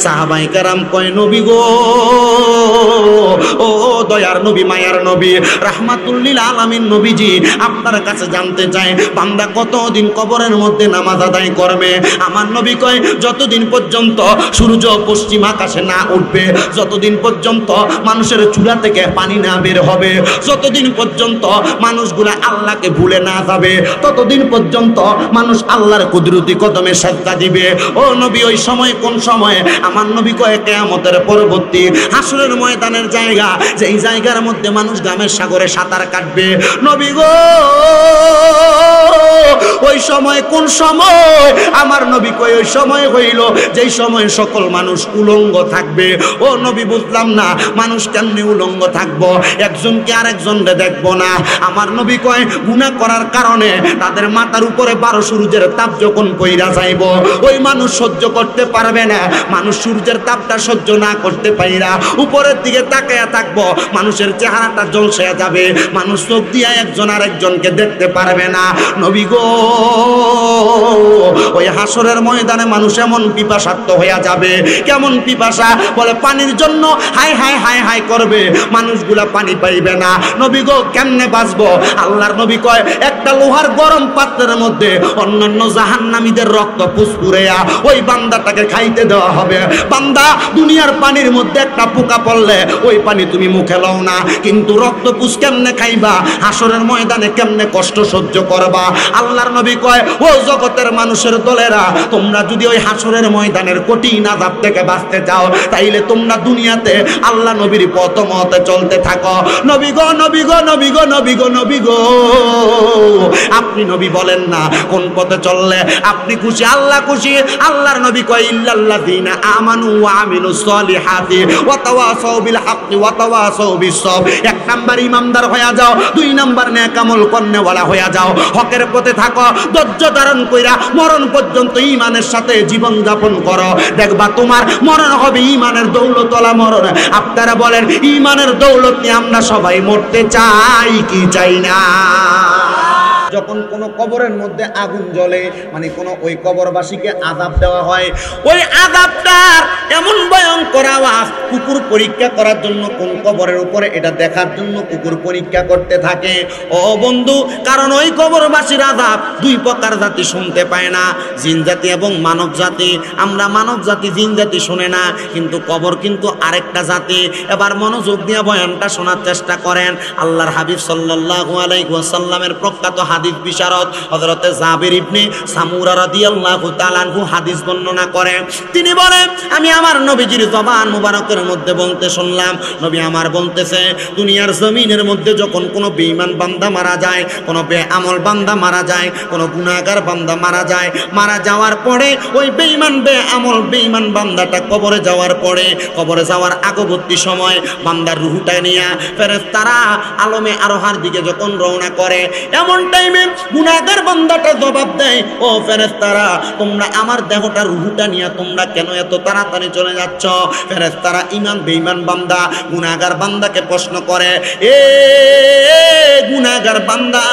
সাহাবায়ে কেরাম কয় নবী গো, ও দয়ার নবী, মায়ার নবী, রাহমাতুল লিল আলামিন নবীজি, আপনার কাছে জানতে চাই বান্দা কতদিন কবরের মধ্যে নামাজ আদায় করবে? আমার নবী কয় যতদিন পর্যন্ত সূর্য পশ্চিম আকাশে না উঠবে, যতদিন পর্যন্ত মানুষের চূড়া থেকে পানি না বের হবে, যতদিন পর্যন্ত মানুষগুলা আল্লাহকে ভুলে না যাবে, ততদিন পর্যন্ত মানুষ আল্লাহর কুদরতি কদমে সাজদা দিবে। ও নবী, ওই সময় কোন সময়? আমার নবী কয় কিয়ামতের পরবর্তী হাসরের ময়দানের জায়গা, যেই জায়গার মধ্যে মানুষ গামের সাগরে সাঁতার কাটবে। নবী গো, ওই সময় কোন সময়? আমার নবী কয় ওই সময় হইল যেই সময় সকল মানুষ উলঙ্গ থাকবে। ও নবী, বুঝলাম না মানুষ কেমনে উলঙ্গ থাকবো? একজনকে আরেকজনকে দেখবো না। আমার নবী কয় গুনাহ করার কারণে তাদের মাথার উপরে 12 সূর্যের তাপ যখন পইরা যাইব, ওই মানুষ সহ্য করতে পারবে না। মানুষ সূর্যের তাপটা সহ্য না করতে পাইরা উপরের দিকে তাকায়া থাকবো, মানুষের চেহারাটা ঝলসে যাবে, মানুষ চোখ দিয়ে একজন আরেকজনকে দেখতে পারবে না। নবী গো, ওই হাসরের ময়দানে মানুষ এমন পিপাসার্ত হইয়া যাবে। কেমন পিপাসা? বলে পানির জন্য হাই হাই হাই হাই করবে, মানুষগুলা পানি পাইবে না। নবী গো, কেমনে বাঁচবো? আল্লাহর নবী কয় একটা লোহার গরম পাত্রের মধ্যে অন্যান্য জাহান্নামীদের রক্ত পুষ্পুরেয়া ওই বান্দাটাকে খাইতে দেওয়া হবে। বান্দা, দুনিয়ার পানির মধ্যে একটা পোকা পড়লে ওই পানি তুমি মুখে লও না, কিন্তু রক্ত পুষ কেমনে খাইবা? হাসরের ময়দানে কেমনে কষ্ট সহ্য করবা? আল্লাহর নবী কয় ও জগতের মানুষের দলেরা, তোমরা যদি ওই হাসরের ময়দানের কঠিন আযাব থেকে বাঁচতে চাও, তাইলে তোমরা দুনিয়াতে আল্লাহ নবীর পথ মতে চলতে থাকো। নবী গো, নবী গো, নবী গো, নবী গো, নবী গো, আপনি নবী বলেন না কোন পথে চললে আপনি খুশি, আল্লাহ খুশি? আল্লাহর নবী কয় ইল্লাল্লাযীনা আমানু ওয়া আমিলুস সলিহাতি ওয়া তাওয়াসাউ বিল হাক্কি ওয়া তাওয়াসাউ বিস সবর। এক নাম্বার ইমানদার হয়ে যাও, দুই নাম্বার নেক আমল করনেওয়ালা হয়ে যাও, হকের পথে থাকো, ধৈর্য ধারণ কইরা মরণ পর্যন্ত ঈমানের সাথে জীবন যাপন করো। দেখবা তোমার মরণ হবে ঈমানের দৌলতওয়ালা মরণ। আপনারা বলেন ঈমানের দৌলত নিয়ে আমরা সবাই মরতে চাই কি চাই না? যখন কোন কবরের মধ্যে আগুন জ্বলে, মানে কোন ওই কবরবাসীকে আযাব দেওয়া হয়, ওই আযাবটার এমন ভয়ঙ্কর আওয়াজ, কুকুর পরীক্ষা করার জন্য কোন কবরের উপরে এটা দেখার জন্য কুকুর পরীক্ষা করতে থাকে। ও বন্ধু, কারণ ওই কবরবাসীর আযাব দুই প্রকার জাতি শুনতে পায় না, জিন জাতি এবং মানব জাতি। আমরা মানব জাতি, জিন জাতি শুনে না, কিন্তু কবর কিন্তু আরেকটা জাতি। এবার মনোযোগ দিয়ে বয়ানটা শোনার চেষ্টা করেন। আল্লাহর হাবিব সাল্লাল্লাহু আলাইহি ওয়াসাল্লামের প্রখ্যাত হাদিস বিশারদ হযরত জাবির ইবনে সামুরা রাদিয়াল্লাহু তাআলা আনহু হাদিস বর্ণনা করেন। তিনি বলেন, আমি আমার নবীজির জবান মুবারকের মধ্যে বলতে শুনলাম, নবী আমার বলতেছে, দুনিয়ার জমিনের মধ্যে যখন কোনো বেঈমান বান্দা মারা যায়, কোনো বেআমল বান্দা মারা যায়, কোনো গুনাহগার বান্দা মারা যায়, মারা যাওয়ার পরে ওই বেঈমান বেআমল বেঈমান বান্দাটা কবরে যাওয়ার পরে, কবরে যাওয়ার আগবর্তী সময় বান্দার রূহটা নিয়ে ফেরেশতারা আলমে আরোহার দিকে যখন রওনা করে, এমন টাইমে গুনাহগার বান্দাটা জবাব দেয়, ও ফেরেশতারা, তোমরা আমার দেহটা রূহটা নিয়ে তোমরা কেন এত তাড়াতাড়ি চলে যাচ্ছ? ফেরেশতারা ঈমান বেঈমান বান্দা গুনাহগার বান্দাকে প্রশ্ন করে, এ গুনাহগার বান্দা,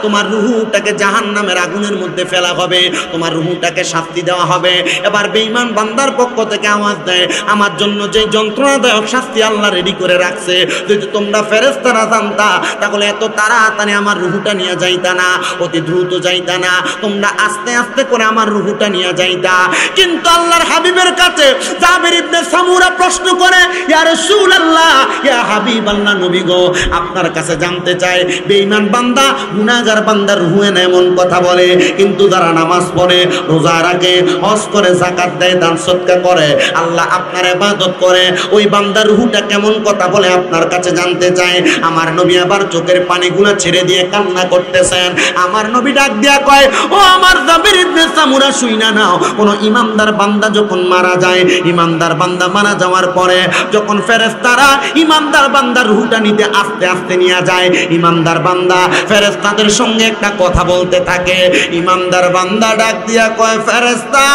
তোমার রূহটাকে জাহান্নামের আগুনের মধ্যে ফেলা হবে, তোমার রূহটাকে শাস্তি দেওয়া হবে। এবার বেঈমান বান্দার পক্ষ থেকে আওয়াজ দেয়, আমার জন্য যে যন্ত্রণাদায়ক শাস্তি আল্লাহ রেডি করে রাখছে, যদি তোমরা ফেরেশতারা জানতা তাহলে এত তাড়াতাড়ি আমার রূহটা নিয়ে যাইতা না, অতি দ্রুত যাইতা না, তোমরা আস্তে আস্তে করে আমার রূহটা নিয়ে যাইতা। কিন্তু আল্লাহর হাবিবের কাছে জাবির ইবনে সামুরা প্রশ্ন করে, ইয়া রাসূলুল্লাহ, ইয়া হাবিবাল্লাহ, নবী গো, আপনার কাছে জানতে চাই, বেঈমান বান্দা গুনাহগার বান্দার রূহে না এমন কথা বলে, কিন্তু যারা নামাজ পড়ে, রোজা রাখে, হজ করে, যাকাত দেয়, দান সদকা করে, আল্লাহ আপনার ইবাদত করে, ওই বান্দার রূহটা কেমন কথা বলে আপনার কাছে জানতে চাই। আমার নবী আবার চোখের পানিগুলো ছেড়ে দিয়ে কান্না করতেছেন। আমার নবী ডাক দিয়া কয়, ও আমার জাবির ইবনে সামুরা, শুইনা নাও, কোন ইমানদার বান্দা যখন মারা যায়, ইমানদার বান্দা মারা যাওয়ার পরে যখন ফেরেশতারা ইমানদার বান্দার রূহটা নিতে আস্তে আস্তে নিয়ে যায়, ইমানদার বান্দা ফেরেশতাদের সঙ্গে একটা কথা বলতে থাকে। ইমানদার বান্দা ডাক দিয়া কয়, ফেরেশতা,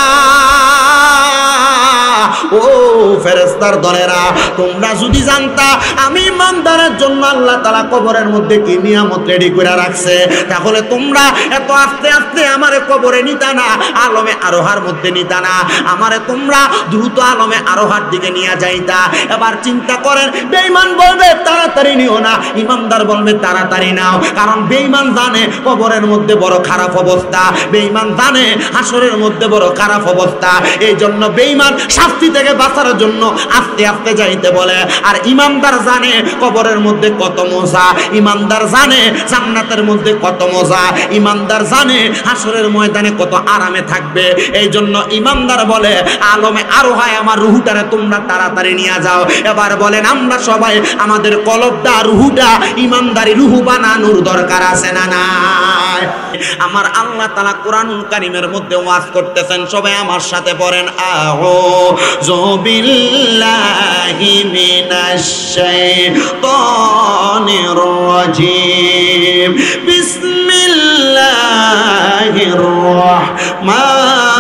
ও ফেরেশতার দলেরা, তোমরা যদি জানতা আমি ইমানদারের জন্য আল্লাহ তাআলা কবরের মধ্যে কি নিয়ামত রেডি করে রাখছে, তাহলে তোমরা এত আস্তে আস্তে আমারে কবরে নিতা না, আলমে আরোহার মধ্যে নিতা না, আমারে তোমরা দ্রুত আলমে আরোহার দিকে নিয়ে যাইতা। এবার চিন্তা করেন, বেঈমান বলবে তাড়াতাড়ি নিও না, ইমানদার বলবে তাড়াতাড়ি নাও। কারণ বেঈমান জানে কবরের মধ্যে বড় খারাপ অবস্থা, বেঈমান জানে হাসরের মধ্যে বড় খারাপ অবস্থা। এই জন্য বেঈমান শাস্তি থেকে বাঁচার জন্য আস্তে আস্তে যাইতে বলে। আর ইমানদার জানে কবরের মধ্যে কত মজা, ইমানদার জানে জান্নাতের মধ্যে কত মজা, ইমানদার জানে হাসরের ময়দানে কত আরামে থাকবে। এই জন্য ইমানদার বলে আলমে আরো হয় আমার রুহুটারে তোমরা তাড়াতাড়ি নিয়ে যাও। এবার বলেন আমরা সবাই আমাদের কলবটা রুহুটা ইমানদারি রুহু বানানোর দরকার আছে না নাই? আমার আল্লাহ তাআলা কোরআনুল কারীমের মধ্যে ওয়াজ করতেছেন, সবাই আমার সাথে পড়েন আউযু বিল্লাহি মিনাশ শাইতানির রাজিম বিসমিল্লাহির রাহমানির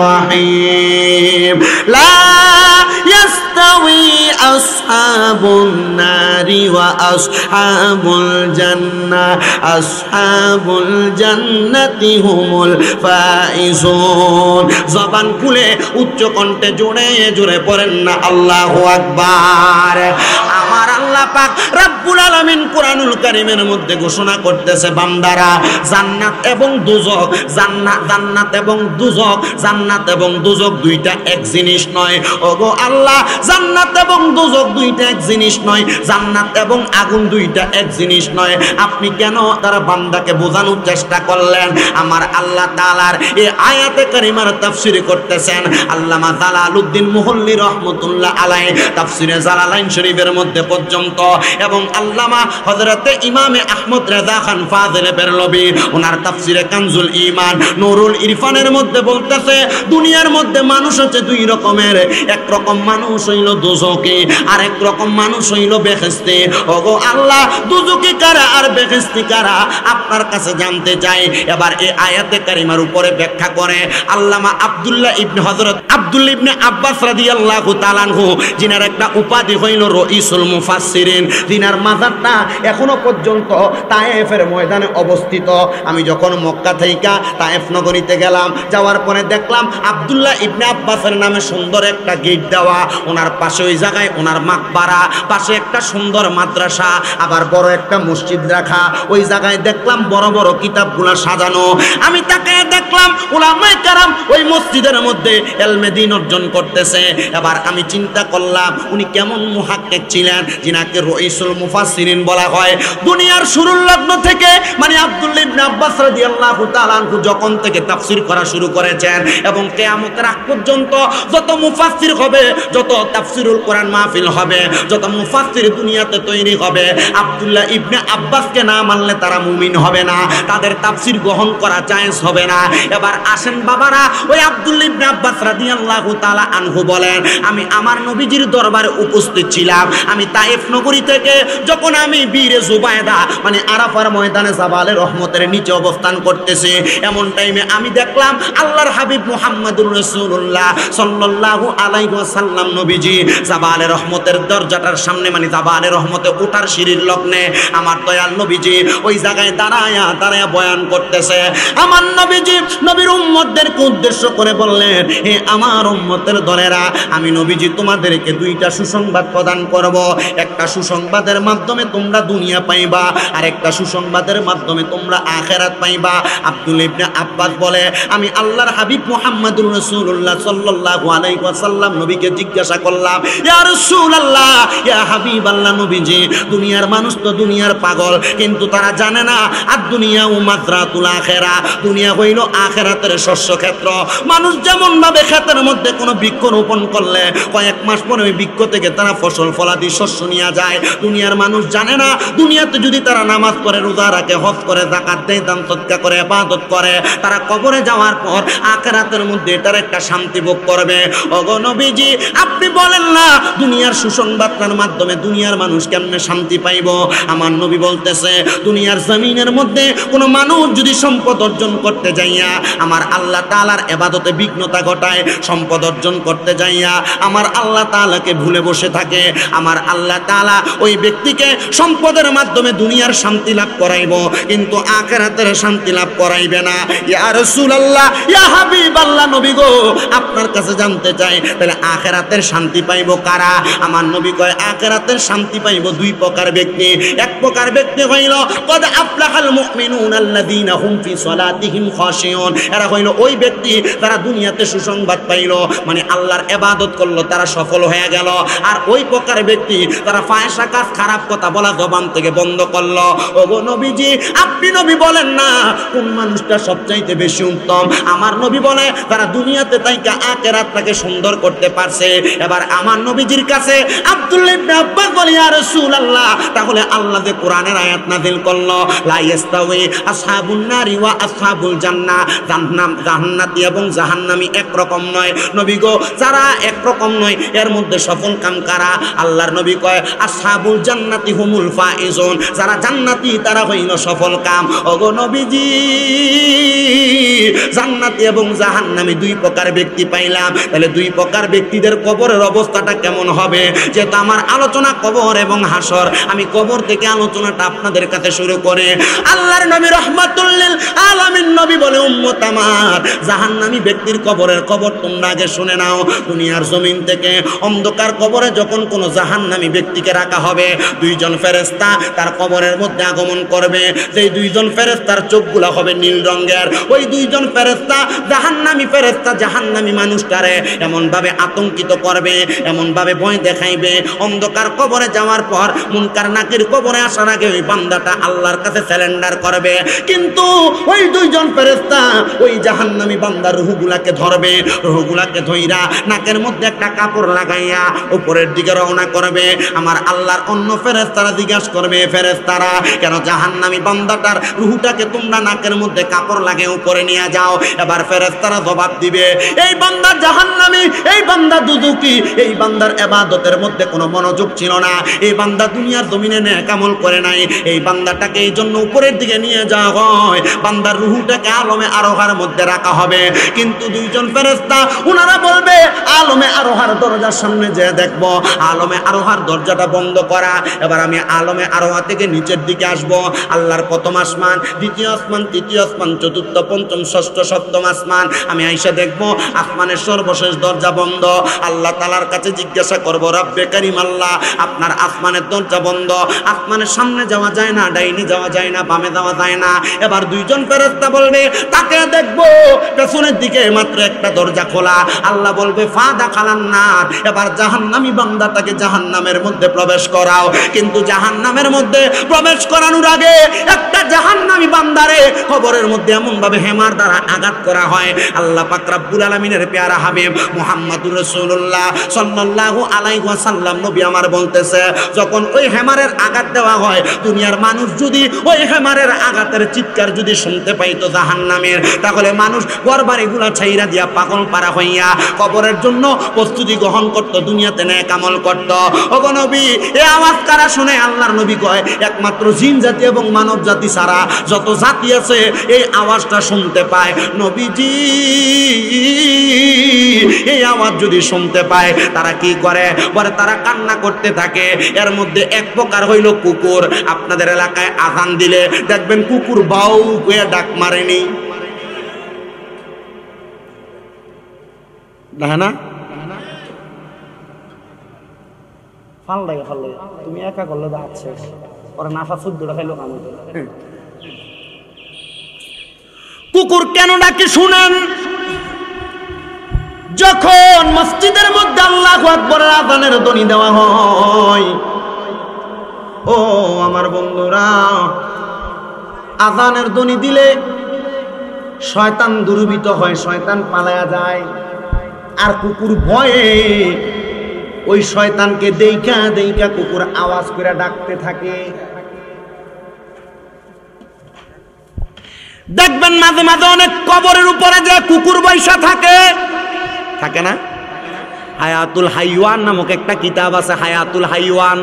রাহিম লা يستوي أصحاب النار وأصحاب الجنة أصحاب الجنة هم الفائزون। জবান খুলে উচ্চ কণ্ঠে জোরে জোরে পড়েন না আল্লাহু আকবার। আমার আল্লাহ পাক রব্বুল আলামিন কোরআনুল কারীমের মধ্যে ঘোষণা করতেছে, বান্দারা জান্নাত এবং দুজক, জান্নাত এবং দুজক, জান্নাত এবং দুজক দুইটা এক জিনিস নয়। ওগো আল্লাহ, জান্নাত এবং দুজক দুইটা এক জিনিস নয়, জান্নাত এবং আগুন দুইটা এক জিনিস নয়। আপনি কেন তারা বান্দাকে বোঝানোর চেষ্টা করলেন? আমার আল্লাহ তাআলার এই আয়াতে কারিমার তাফসীর করতেছেন আল্লামা জালালউদ্দিন মুহল্লী রহমাতুল্লাহ আলাইহি তাফসীরে জালালাইন শরীফের মধ্যে পর্যন্ত, এবং আল্লামা হযরতে ইমামে আহমদ রেজা খান ফাজিল বেরলভী ওনার তাফসীরে কানজুল ঈমান নুরুল ইরফানের মধ্যে বলতেছে, দুনিয়ার মধ্যে মানুষ হচ্ছে দুই রকমের, এক রকম মানুষ হইল দোজখী, আর এক রকম মানুষ হইল বেহেশতি। ওগো আল্লাহ, দোজখী কারা আর বেহেশতি কারা আপনার কাছে জানতে চাই। এবার এই আয়াতে কারিমার উপরে ব্যাখ্যা করে আল্লামা আব্দুল্লাহ ইবনে হযরত আব্দুল্লাহ ইবনে আব্বাস রাদিয়াল্লাহু তাআলা আনহু, যিনার একটা উপাধি হইল রঈসুল মুফাসসিরিন, যিনার মাজারটা এখনো পর্যন্ত তায়েফের ময়দানে অবস্থিত। আমি যখন মক্কা থেকে তায়েফ নগরীতে গেলাম, যাওয়ার পরে দেখলাম আব্দুল্লাহ ইবনে আব্বাসের নামে সুন্দর একটা গেট দেওয়া, ওনার পাশে ওই জায়গায় ওনার মাকবারা, পাশে একটা সুন্দর মাদ্রাসা, আবার বড় একটা মসজিদ রাখা। ওই জায়গায় দেখলাম বড় বড় কিতাবগুলা সাজানো। আমি তাকে দেখলাম উলামায়ে কেরাম ওই মসজিদের মধ্যে ইলমে দ্বীন অর্জন করতেছে। এবার আমি চিন্তা করলাম উনি কেমন মুহাক্কিক ছিলেন, যিনাকে রঈসুল মুফাসসিরিন বলা হয়। দুনিয়ার শুরুর লগ্ন থেকে, মানে আব্দুল্লাহ ইবনে আব্বাস রাদিয়াল্লাহু তাআলা আনহু যখন থেকে তাফসীর করা শুরু করেছেন এবং কিয়ামতের আগ পর্যন্ত যত মুফাসসির হবে, যত তাফসীরুল কোরআন মাহফিল হবে, যত মুফাসসির দুনিয়াতে তৈরি হবে, আব্দুল্লাহ ইবনে আব্বাসকে না মানলে তারা মুমিন হবে না, তাদের তাফসীর গ্রহণ করা জায়েজ হবে না। এবার আসেন বাবারা, ওই আব্দুল্লাহ ইবনে আব্বাস রাদিয়াল্লাহু তাআলা আনহু বলেন, আমি আমার নবীজির দরবারে উপস্থিত ছিলাম। আমি তায়েফ নগরী থেকে যখন আমি বীরে জুবায়দা মানে আরাফার ময়দানে জাবালে রহমতের নিচে অবস্থান করতেছি, এমন টাইমে আমি দেখলাম আল্লাহর হাবিব মুহাম্মদুর রাসূলুল্লাহ সাল্লাল্লাহু আলাইহি ওয়াসাল্লাম নবীজি জাবালে রহমতের দরজাটার সামনে, মানে জাবালে রহমতে ওঠার সিঁড়ির লগ্নে আমার দয়াল নবীজি ওই জায়গায় দাঁড়ায়া দাঁড়ায়া বয়ান করতেছে। আমার নবীজি নবীর উম্মতদেরকে উদ্দেশ্য করে বললেন, হে আমার উম্মতের দলেরা, আমি নবীজি তোমাদেরকে দুইটা সুসংবাদ প্রদান করব। একটা সুসংবাদের মাধ্যমে তোমরা দুনিয়া পাইবা, আর একটা সুসংবাদের মাধ্যমে তোমরা আখিরাত পাইবা। আব্দুল্লাহ ইবনে আব্বাস বলে, আমি আল্লাহর হাবিব মুহাম্মদুর রাসূলুল্লাহ সাল্লাল্লাহু আলাইহি ওয়াসাল্লাম নবীকে জিজ্ঞাসা করলাম, ইয়া রাসূলুল্লাহ, ইয়া হাবিবাল্লাহ নবীজি, দুনিয়ার মানুষ তো দুনিয়ার পাগল, কিন্তু তারা জানে না আর দুনিয়া ও মাযরাতুল আখিরা, দুনিয়া হইল আখিরাতের শস্য ক্ষেত্র। মানুষ যেমন ভাবে ক্ষেতের মধ্যে কোনো বৃক্ষ রোপণ করলে কয়েক মাস পরে ওই বৃক্ষ থেকে তারা ফসল ফলাদি শস্য নিয়ে যায়। দুনিয়ার মানুষ জানে না দুনিয়াতে যদি তারা নামাজ পড়ে, রোজা রাখে, হজ করে, যাকাত দেয়, দান সদকা করে, ইবাদত করে, তারা কবরে যাওয়ার পর আখিরাতের মধ্যে এটার একটা শান্তি ভোগ করবে। ওগো নবীজি, আপনি বলেন না দুনিয়ার সুসংবাদটার মাধ্যমে দুনিয়ার মানুষ কেমনে শান্তি পাইব? আমার নবী বলতেছে দুনিয়ার জমিনের মধ্যে কোনো মানুষ যদি সম্পদ অর্জন করতে যাইয়া আমার আল্লাহ তাআলার ইবাদতে বিঘ্নতা ঘটায়, সম্পদ অর্জন করতে যাইয়া আমার আল্লাহ তাআলাকে ভুলে বসে থাকে, আমার আল্লাহ তাআলা ওই ব্যক্তিকে সম্পদের মাধ্যমে দুনিয়ার শান্তি লাভ করাইব, কিন্তু আখিরাতের শান্তি লাভ করাইবে না। ইয়া রাসূলুল্লাহ, ইয়া হাবিবাল্লাহ, নবী গো আপনার কাছে জানতে চাই তাহলে আখিরাতের শান্তি পাইব কারা? আমার নবী কয় আখিরাতের শান্তি পাইব দুই প্রকার ব্যক্তি। এক প্রকার ব্যক্তি হইল কদ আফলাহাল মুমিনুনা আল্লাযীনা হুম ফি সালাতিহিম খাশিউন, এরা হইল ওই ব্যক্তি তারা দুনিয়াতে সুসংবাদ পাইল, মানে আল্লাহর ইবাদত করলো, তারা সফল হয়ে গেল। আর ওই প্রকার ব্যক্তি তারা ফায়সা কাজ, খারাপ কথা বলা জবান থেকে বন্ধ করলো। ওগো নবীজি, আপনি নবী বলেন না কোন মানুষটা সবচাইতে বেশি উত্তম? আমার নবী বলে তারা দুনিয়াতে তাইকা আখিরাতটাকে সুন্দর করতে পারছে। এবার আমার নবীজির কাছে আব্দুল্লাহ ইবনে আব্বাস বলে ইয়া রাসূলুল্লাহ, তাহলে আল্লাহ যে কোরআনের আয়াত নাযিল করলো লা ইস্তাওয়ি আসহাবুন নারি ওয়া আসহাবুল জান্নাহ, জান্নাতি এবং জাহান্নামী একরকম নয়। নবী গো, যারা একরকম নয় এর মধ্যে সফল কাম কারা? আল্লাহর নবী কয় আসহাবুল জান্নাতি হুমুল ফাইজুন, যারা জান্নাতি তারা হইল সফল কাম। ওগো নবীজি, জান্নাতি এবং জাহান্নামী দুই প্রকার ব্যক্তি পাইলাম, তাহলে দুই প্রকার ব্যক্তিদের কবরের অবস্থাটা কেমন হবে? যেহেতু আমার আলোচনা কবর এবং হাসর, আমি কবর থেকে আলোচনাটা আপনাদের কাছে শুরু করে আল্লাহর নবী রাহমাতুল লিল আলামিন নবী বলে উম্মত আমার, জাহান্নামী ব্যক্তির কবরের খবর তোমরা আগে শুনে নাও। দুনিয়ার জমিন থেকে অন্ধকার কবরে যখন কোনো জাহান্নামী ব্যক্তিকে রাখা হবে, দুইজন ফেরেশতা তার কবরের মধ্যে আগমন করবে। যেই দুইজন ফেরেশতার চোখগুলো হবে নীল রঙের, ওই দুইজন ফেরেশতা জাহান্নামী ফেরেশতা জাহান্নামী মানুষটারে এমন ভাবে আতঙ্কিত করবে, এমন ভাবে ভয় দেখাইবে। অন্ধকার কবরে যাওয়ার পর মুনকার নাকির কবরে আসার আগে ওই বান্দাটা আল্লাহর কাছে সারেন্ডার করবে, কিন্তু ওই দুইজন ফেরেশতা ওই জাহান্নামী বান্দার রূহগুলাকে ধরবে, রূহগুলাকে ধইরা নাকের মধ্যে একটা কাপড় লাগাইয়া উপরের দিকে রওনা করবে। আমার আল্লাহর অন্য ফেরেশতারা জিজ্ঞাসা করবে, ফেরেশতারা কেন জাহান্নামী বান্দাটার রূহটাকে তোমরা নাকের মধ্যে কাপড় লাগিয়ে উপরে নিয়ে যাও? এবার ফেরেশতারা জবাব দিবে, এই বান্দা জাহান্নামী, এই বান্দা দুদুকি, এই বান্দার ইবাদতের মধ্যে কোনো মনোযোগ ছিল না, এই বান্দা দুনিয়ার জমিনে নেক আমল করে নাই, এই বান্দাটাকে এই জন্য উপরের দিকে নিয়ে যাওয়া হয়, বান্দার রূহটাকে আলমে আরোহার মধ্যে রাখা হবে। কিন্তু দুইজন ফেরেশতা ওনারা বলবে আলমে আরোহার দরজার সামনে যে দেখবো আলমে আরোহার দরজাটা বন্ধ করা। এবার আমি আলমে আরোহা থেকে নিচের দিকে আসবো, আল্লাহর প্রথম আসমান, দ্বিতীয় আসমান, তৃতীয় আসমান, চতুর্থ, পঞ্চম, ষষ্ঠ, সপ্তম আসমান, আমি আইসা দেখবো আসমানের সর্বশেষ দরজা বন্ধ। আল্লাহ তাআলার কাছে জিজ্ঞাসা করবো, রব্বে কারীম আল্লাহ, আপনার আসমানের দরজা বন্ধ, আসমানের সামনে যাওয়া যায় না, ডাইনি যাওয়া যায় না, বামে যাওয়া যায় না। এবার দুইজন ফেরেশতা বলবে তাকে দেখবো পেছনের দিকে মাত্র একটা দরজা খোলা। আল্লাহ বলবে ফাদা খালান্নার, এবার জাহান্নামী বান্দাটাকে জাহান্নামের মধ্যে প্রবেশ করাও। কিন্তু জাহান্নামের মধ্যে প্রবেশ করানোর আগে একটা জাহান্নামী বান্দারে কবরের মধ্যে এমন ভাবে হেমার দ্বারা আঘাত করা হয়। আল্লাহ পাক রব্বুল আলামিনের পেয়ারা হাবিব মুহাম্মদুর রাসূলুল্লাহ সাল্লাল্লাহু আলাইহি ওয়াসাল্লাম নবী আমার বলতেছে, যখন ওই হেমারের আঘাত দেওয়া হয়, দুনিয়ার মানুষ যদি ওই হেমারের আঘাতের চিৎকার যদি শুনতে পাইতো জাহান্নামের, তাহলে মানুষ ঘরবাড়িগুলা ছাইরা দিয়া পাগল পারা হইয়া কবরের জন্য প্রস্তুতি গ্রহণ করত, দুনিয়াতে নেক আমল করত। ওগো নবী, এই আওয়াজ কারা শুনে? আল্লাহর নবী কয় একমাত্র জিন জাতি এবং মানব জাতি ছাড়া যত জাতি আছে এই আওয়াজটা শুনতে পায়। নবীজি এই আওয়াজ যদি শুনতে পায় তারা কি করে? বলে তারা কান্না করতে থাকে। এর মধ্যে এক প্রকার হইল কুকুর। আপনাদের এলাকায় আযান দিলে দেখবেন কুকুর বাউ হয়ে ডাক মারেনি, দেখে না? তুমি একা করলে যাচ্ছে ওরা নাফা 14টা খাইলো কাম। কুকুর কেন ডাকে শুনেন? যখন মসজিদের মধ্যে আল্লাহু আকবারের আযানের ধ্বনি দেওয়া হয়, ও আমার বন্ধুরা, আযানের ধ্বনি দিলে শয়তান দুর্বৃত্ত হয়, শয়তান পালায়া যায়। আর কুকুর ভয়ে ওই শয়তানকে দেইখা দেইখা কুকুর আওয়াজ করে ডাকতে থাকে। দেখবেন মাঝে মাঝে অনেক কবরের উপরে যে কুকুর বৈশা থাকে, থাকে না? হায়াতুল হাইওয়ান নামক একটা কিতাব আছে, হায়াতুল হাইওয়ান।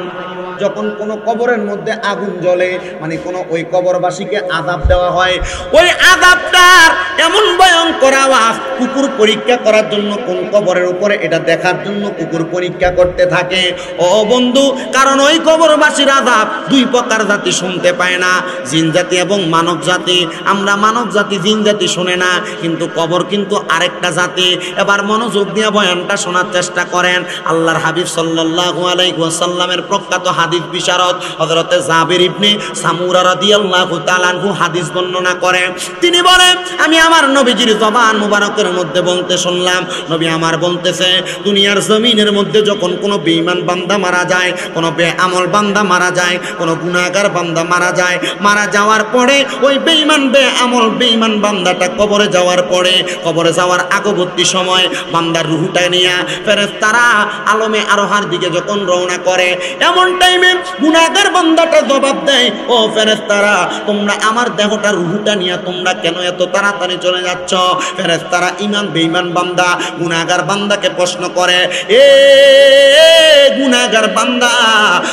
যখন কোনো কবরের মধ্যে আগুন জ্বলে, মানে কোনো ওই কবরবাসীকে আযাব দেওয়া হয়, ওই আযাবটার এমন ভয়ঙ্কর আওয়াজ, কুকুর পরীক্ষা করার জন্য কোন কবরের উপরে এটা দেখার জন্য কুকুর পরীক্ষা করতে থাকে। ও বন্ধু, কারণ ওই কবরবাসীর আযাব দুই প্রকার জাতি শুনতে পায় না, জিন জাতি এবং মানব জাতি। আমরা মানব জাতি, জিন জাতি শুনে না, কিন্তু কবর কিন্তু আরেকটা জাতি। এবার মনোযোগ দিয়ে বয়ানটা শোনার চেষ্টা করেন। আল্লাহর হাবিব সাল্লাল্লাহু আলাইহি ওয়াসাল্লামের প্রখ্যাত হাদিস বিশারদ হযরতে জাবির ইবনে সামুরা রাদিয়াল্লাহু তাআলা আনহু হাদিস বর্ণনা করেন। তিনি বলেন, আমি আমার নবীজির জবান মুবারকের মধ্যে বলতে শুনলাম, নবী আমার বলতেছে, দুনিয়ার জমিনের মধ্যে যখন কোনো বেঈমান বান্দা মারা যায়, কোনো বেআমল বান্দা মারা যায়, কোনো গুনাহগার বান্দা মারা যায়, মারা যাওয়ার পরে ওই বেঈমান বেআমল বেঈমান বান্দাটা কবরে যাওয়ার পরে, কবরে যাওয়ার আগবর্তী সময় বান্দার রূহটা নিয়ে ফেরেশতারা আলমে আরোহার দিকে যখন রওনা করে, এমন টাইমে গুনাহগার বান্দাটা জবাব দেয়, ও ফেরেশতারা, তোমরা আমার দেহটা রূহটা নিয়ে তোমরা কেন এত তাড়াতাড়ি চলে যাচ্ছ? ফেরেশতারা ঈমান বেঈমান বান্দা গুনাহগার বান্দাকে প্রশ্ন করে, এ গুনাহগার বান্দা,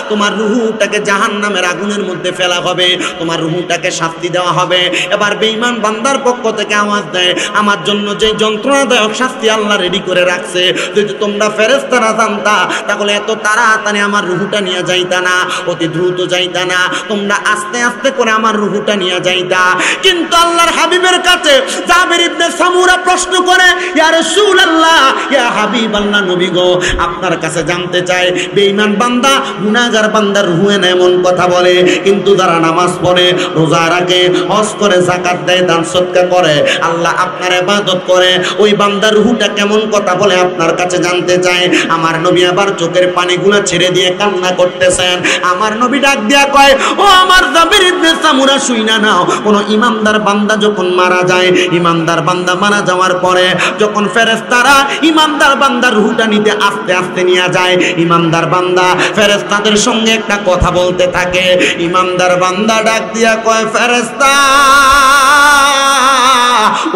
তোমার রূহটাকে জাহান্নামের আগুনের মধ্যে ফেলা হবে, তোমার রূহটাকে শাস্তি দেওয়া হবে। এবার বেঈমান বান্দার পক্ষ থেকে আওয়াজ দেয়, আমার জন্য যে যন্ত্রণাদায়ক শাস্তি আল্লাহ রেডি করে রাখছে, যদি তোমরা ফেরেশতারা জানতা তাহলে এত তাড়াতাড়ি আমার রূহটা নিয়ে যাইতা না, অতি দ্রুত যাইতা না, তোমরা আস্তে আস্তে করে আমার রূহটা নিয়ে যাইতা। কিন্তু আল্লাহর হাবিবের কাছে জাবির ইবনে সামুরা প্রশ্ন করে, ইয়া রাসূলুল্লাহ, ইয়া হাবিবাল্লাহ, নবী গো, আপনার কাছে জানতে চাই, বেঈমান বান্দা গুনাহগার বান্দার রূহে না এমন কথা বলে, কিন্তু যারা নামাজ পড়ে, রোজা রাখে, হজ করে, যাকাত দেয়, দান সদকা করে, আল্লাহ আপনার ইবাদত করে, ওই বান্দার রূহটা কেমন কথা বলে আপনার কাছে জানতে চাই। আমার নবী আবার চোখের পানিগুলো ছেড়ে দিয়ে কান্না করতেছেন। আমার নবী ডাক দিয়া কয়, ও আমার জাবির ইবনে সামুরা, শুইনা নাও, কোন ইমানদার বান্দা যখন মারা যায়, ইমানদার বান্দা মারা যাওয়ার পরে যখন ফেরেশতারা ইমানদার বান্দার রূহটা নিতে আস্তে আস্তে নিয়ে যায়, ইমানদার বান্দা ফেরেশতাদের সঙ্গে একটা কথা বলতে থাকে। ইমানদার বান্দা ডাক দিয়া কয়, ফেরেশতা,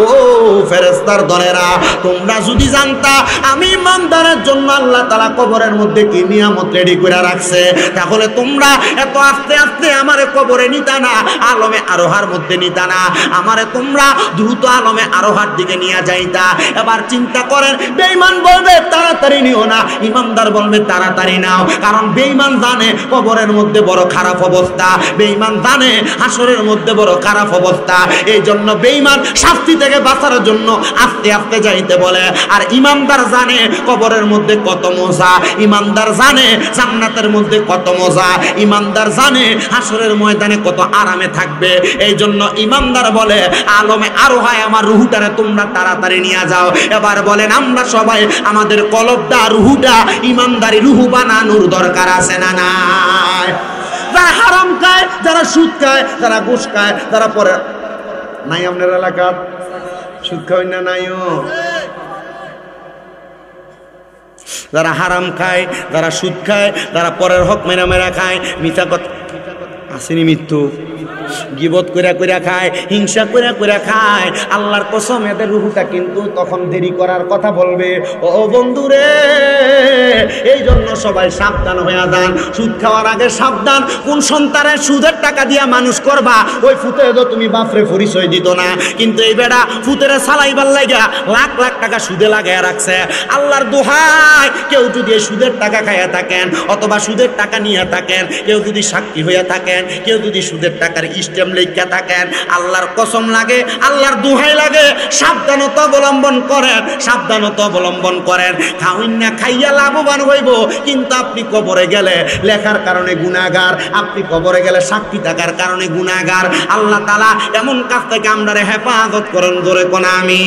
ও ফেরেশতার দলেরা, তোমরা যদি জানতা আমি ইমানদারের জন্য আল্লাহ তাআলা কবরের মধ্যে কি নিয়ামত রেডি করে রাখছে, তাহলে তোমরা এত আস্তে আস্তে আমারে কবরে নিতা না, আলমে আরোহার মধ্যে নিতা না, আমারে তোমরা দ্রুত আলমে আরোহার দিকে নিয়ে যাইতা। এবার চিন্তা করেন, বেঈমান বলবে তাড়াতাড়ি নিও না, ইমানদার বলবে তাড়াতাড়ি নাও, কারণ বেঈমান জানে কবরের মধ্যে বড় খারাপ অবস্থা, বেঈমান জানে হাসরের মধ্যে বড় খারাপ অবস্থা, এই জন্য বেঈমান শাস্তি থেকে বাঁচার জন্য আস্তে আস্তে যাইতে বলে। আর ইমানদার জানে কবরের মধ্যে কত মজা, ইমানদার জানে জান্নাতের মধ্যে কত মজা, ইমানদার জানে হাসরের ময়দানে কত আরামে থাকবে, এই জন্য ইমানদার বলে, আলমে আরোহায় আমার রূহটারে তোমরা তাড়াতাড়ি নিয়ে যাও। এবার বলেন, আমরা সবাই আমাদের কলবটা রূহটা ইমানদারি রূহ বানানোর দরকার আছে না নাই? যারা হারাম খায়, যারা সুদ খায়, যারা ঘুষ খায়, যারা পরে নাই, আপনার এলাকার সুদ খায় না নাইও, যারা হারাম খায়, যারা সুদ খায়, যারা পরের হক মেরা মেরা খায়, মিথ্যা কথা আসেনি, মৃত্যু গীবত কইরা কইরা খায়, হিংসা কইরা কইরা খায়, আল্লাহর কসম এদের রূহটা কিন্তু তখন দেরি করার কথা বলবে। ও বন্ধুরে, এই জন্য সবাই সাবধান হয়ে যান, সুদ খাওয়ার আগে সাবধান। কোন সন্তানের সুদের টাকা দিয়া মানুষ করবা, ওই ফুতে তো তুমি বাপরে পরিচয় দিত না, কিন্তু এই বেড়া ফুতেরে সালাইবার লাগা লাখ লাখ টাকা সুদে লাগাইয়া রাখছে। আল্লাহর দোহাই, কেউ যদি এই সুদের টাকা খাইয়া থাকেন অথবা সুদের টাকা নিয়ে থাকেন, কেউ যদি সাক্ষী হইয়া থাকেন, কেউ যদি সুদের টাকার স্টেম লেখা থাকেন, আল্লাহর কসম লাগে, আল্লাহর দোহাই লাগে, সাবধানতা অবলম্বন করেন, সাবধানতা অবলম্বন করেন। খাওয়াইন না খাইয়া লাভবান হইব, কিন্তু আপনি কবরে গেলে লেখার কারণে গুনাহগার, আপনি কবরে গেলে সাক্ষী থাকার কারণে গুনাহগার। আল্লাহ তাআলা এমন কাজ থেকে আমরা হেফাজত করেন, ধরে কোন আমি।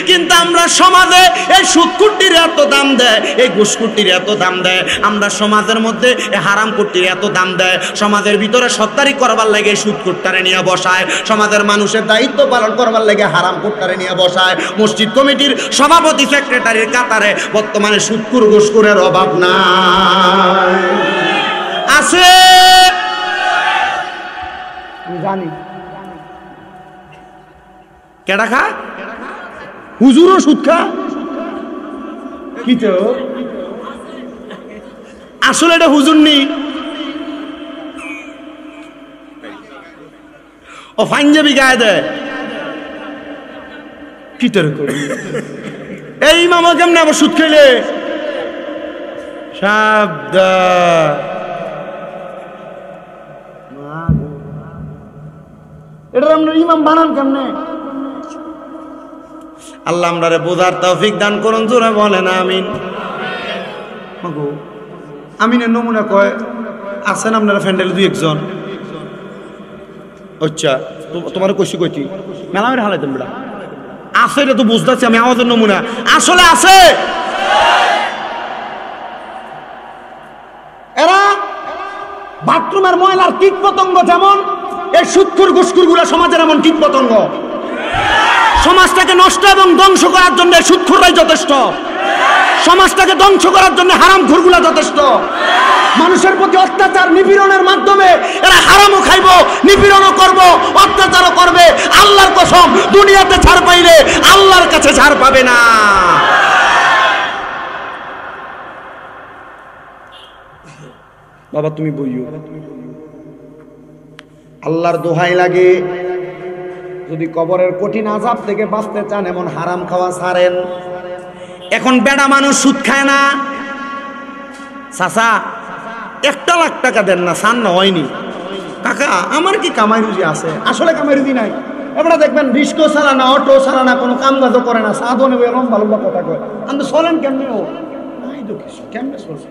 কিন্তু আমরা সমাজে এই সুদকুটির এত দাম দেয়, এই ঘুষকুটির এত দাম দেয়, আমরা সমাজের মধ্যে এই হারাম কুটির এত দাম দেয়, সমাজের ভিতরে সত্তারি করবার লাগে লেগে সুদ কুট্টারে নিয়ে বসায়, সমাজের মানুষের দায়িত্ব পালন করবার লেগে হারাম কুট্টারে নিয়ে বসায়। মসজিদ কমিটির সভাপতি সেক্রেটারির কাতারে বর্তমানে সুদকুর ঘুষখোরের অভাব নাই, আছে জানি। কেডা খা? হুজুরও সুদ খা? কি তো আসলে এটা হুজুর নি, ও পাঞ্জাবি গায়ে দেয়। কি তোর এই মামা কেমনে আবার সুদ খেলে? সাবধান, এটা আমরা ইমাম বানান কেমনে? আল্লাহ আমরারে বোঝার তৌফিক দান করুন, জোরে বলেন আমিন। আমিনের নমুনা কয় আছেন আপনারা ফ্যান্ডেল দুই একজন। আচ্ছা তোমার কইছি কইতি মেলামের হালাইতেন বেটা আছে, এটা তো বুঝতেছি আমি আমাদের নমুনা আসলে আছে। এরা বাথরুমের ময়লার কীট পতঙ্গ যেমন এই সুদখোর ঘুষখোর গুলা সমাজের এমন কীট পতঙ্গ। সমাজটাকে নষ্ট এবং ধ্বংস করার জন্য সুদখোররাই যথেষ্ট, সমাজটাকে ধ্বংস করার জন্য হারামখোরগুলা যথেষ্ট। মানুষের প্রতি অত্যাচার নিপীড়নের মাধ্যমে এরা হারামও খাইব, নিপীড়নও করব, অত্যাচারও করবে। আল্লাহর কসম দুনিয়াতে ছাড় পাইলে আল্লাহর কাছে ছাড় পাবে না। বাবা তুমি বইও, আল্লাহর দোহাই লাগে, যদি কবরের কঠিন আযাব থেকে বাঁচতে চান এমন হারাম খাওয়া ছাড়েন। এখন বেড়া মানুষ সুদ খায় না, চাচা 1 লাখ টাকা দেন না, সান না হয়নি। কাকা আমার কি কামাই রুজি আছে? আসলে কামাই রুজি নাই। এবারে দেখবেন রিস্কো ছাড়া না, অটো ছাড়া না, কোনো কাম কাজও করে না, সাধন লম্বা লম্বা কথা কয়। আমি চলেন কেমনি? ও নাই তো কিছু, কেমনে চলছে?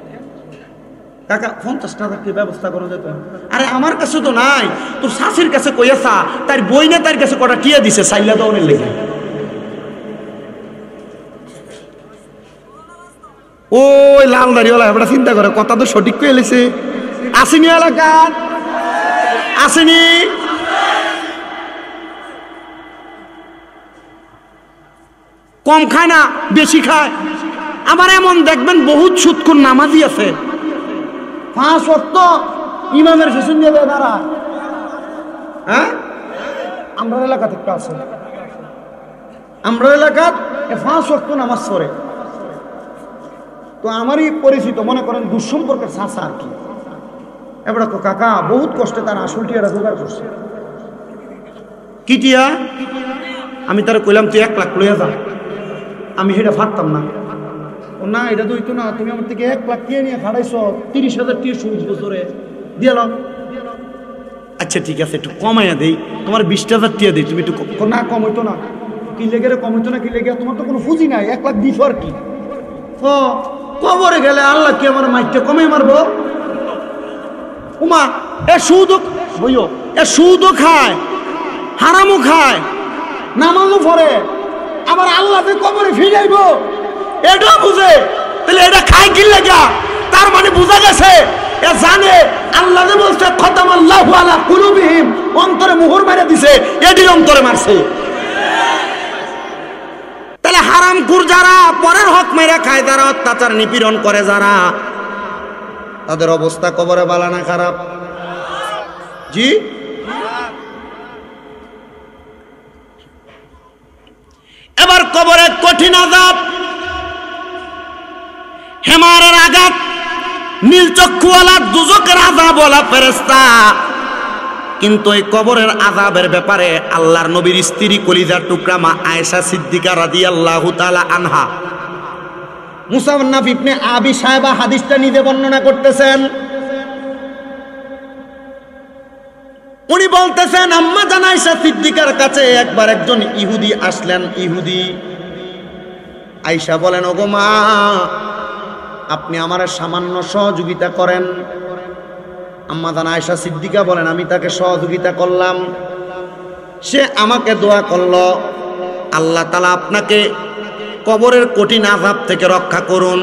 কাকা 50 টাকা কি ব্যবস্থা করা যেত? আরে আমার কাছে তো নাই, তোর শাশুর কাছে কইয়াছা, তার বই না তার কাছে কটা টিয়া দিছে সাইলা দৌড়ের লেগে। ওই লাল দাড়িওয়ালা এবার চিন্তা করে কথা তো সঠিক কয়ে এলেছে। আসেনি এলাকার, আসেনি। কম খায় না, বেশি খায়। আবার এমন দেখবেন বহুত সুদখোর নামাজি আছে, 5 ওয়াক্ত ইমামের পেছন দিয়ে দাঁড়া। হ্যাঁ আমরা এলাকা থেকে আছে, আমরা এলাকার 5 ওয়াক্ত নামাজ পড়ে। তো আমারই পরিচিত, মনে করেন দুঃসম্পর্কের চাচা আর কি। এবার তো কাকা বহুত কষ্টে তার আসল টিয়াটা জোগাড় করছে। কি টিয়া? আমি তার কইলাম তুই 1 লাখ লইয়া যা, আমি সেটা পারতাম না। ও না এটা তো হইতো না, তুমি আমার থেকে 1 লাখ টিয়া নিয়ে খাড়াইছ, 30,000 টিয়া সুদ বছরে দিয়ালাম। আচ্ছা ঠিক আছে একটু কমাইয়া দেই, তোমার 20,000 টিয়া দিই, তুমি একটু না কম হইতো না। কি লেগে রে কম হইতো না? কি লেগে? তোমার তো কোনো পুঁজি নাই, 1 লাখ দিছ আর কি। ও কবরে গেলে আল্লাহ কি আমার মাইকটা কমে মারবো? উমা এ সুদও বইও, এ সুদও খায়, হারামও খায়, নামাজও পড়ে, আবার আল্লাহ কবরে ফিরাইব এটাও বুঝে। তাহলে এটা খায় কি লাগা? তার মানে বোঝা গেছে এ জানে আল্লাহ যে বলছে খতামাল্লাহু আলা কুলুবিহিম, অন্তরে মোহর মেরে দিছে, এটির অন্তরে মারছে। তাহলে হারামখোর যারা, পরের হক মেরে খায় যারা, অত্যাচার নিপীড়ন করে যারা, তাদের অবস্থা কবরে বালা না খারাপ? জি এবার কবরে কঠিন আযাব, হেমারের আঘাত, নীলচক্ষুওয়ালা দুজকের আযাবওয়ালা ফেরেশতা। কিন্তু এই কবরের আযাবের ব্যাপারে আল্লাহর নবীর স্ত্রী কলিজার টুকরা মা আয়েশা সিদ্দিকা রাদিয়াল্লাহু তাআলা আনহা, মুসান্নাফ ইবনে আবি শায়বা হাদিসটা নিজে বর্ণনা করতেছেন। উনি বলতেছেন আম্মা জান আয়েশা সিদ্দিকার কাছে একবার একজন ইহুদি আসলেন। ইহুদি আয়েশা বলেন, ওগো মা আপনি আমার সামান্য সহযোগিতা করেন। আম্মা জান আয়েশা সিদ্দিকা বলেন, আমি তাকে সহযোগিতা করলাম, সে আমাকে দোয়া করলো, আল্লাহ তাআলা আপনাকে কবরের কঠিন আযাব থেকে রক্ষা করুন।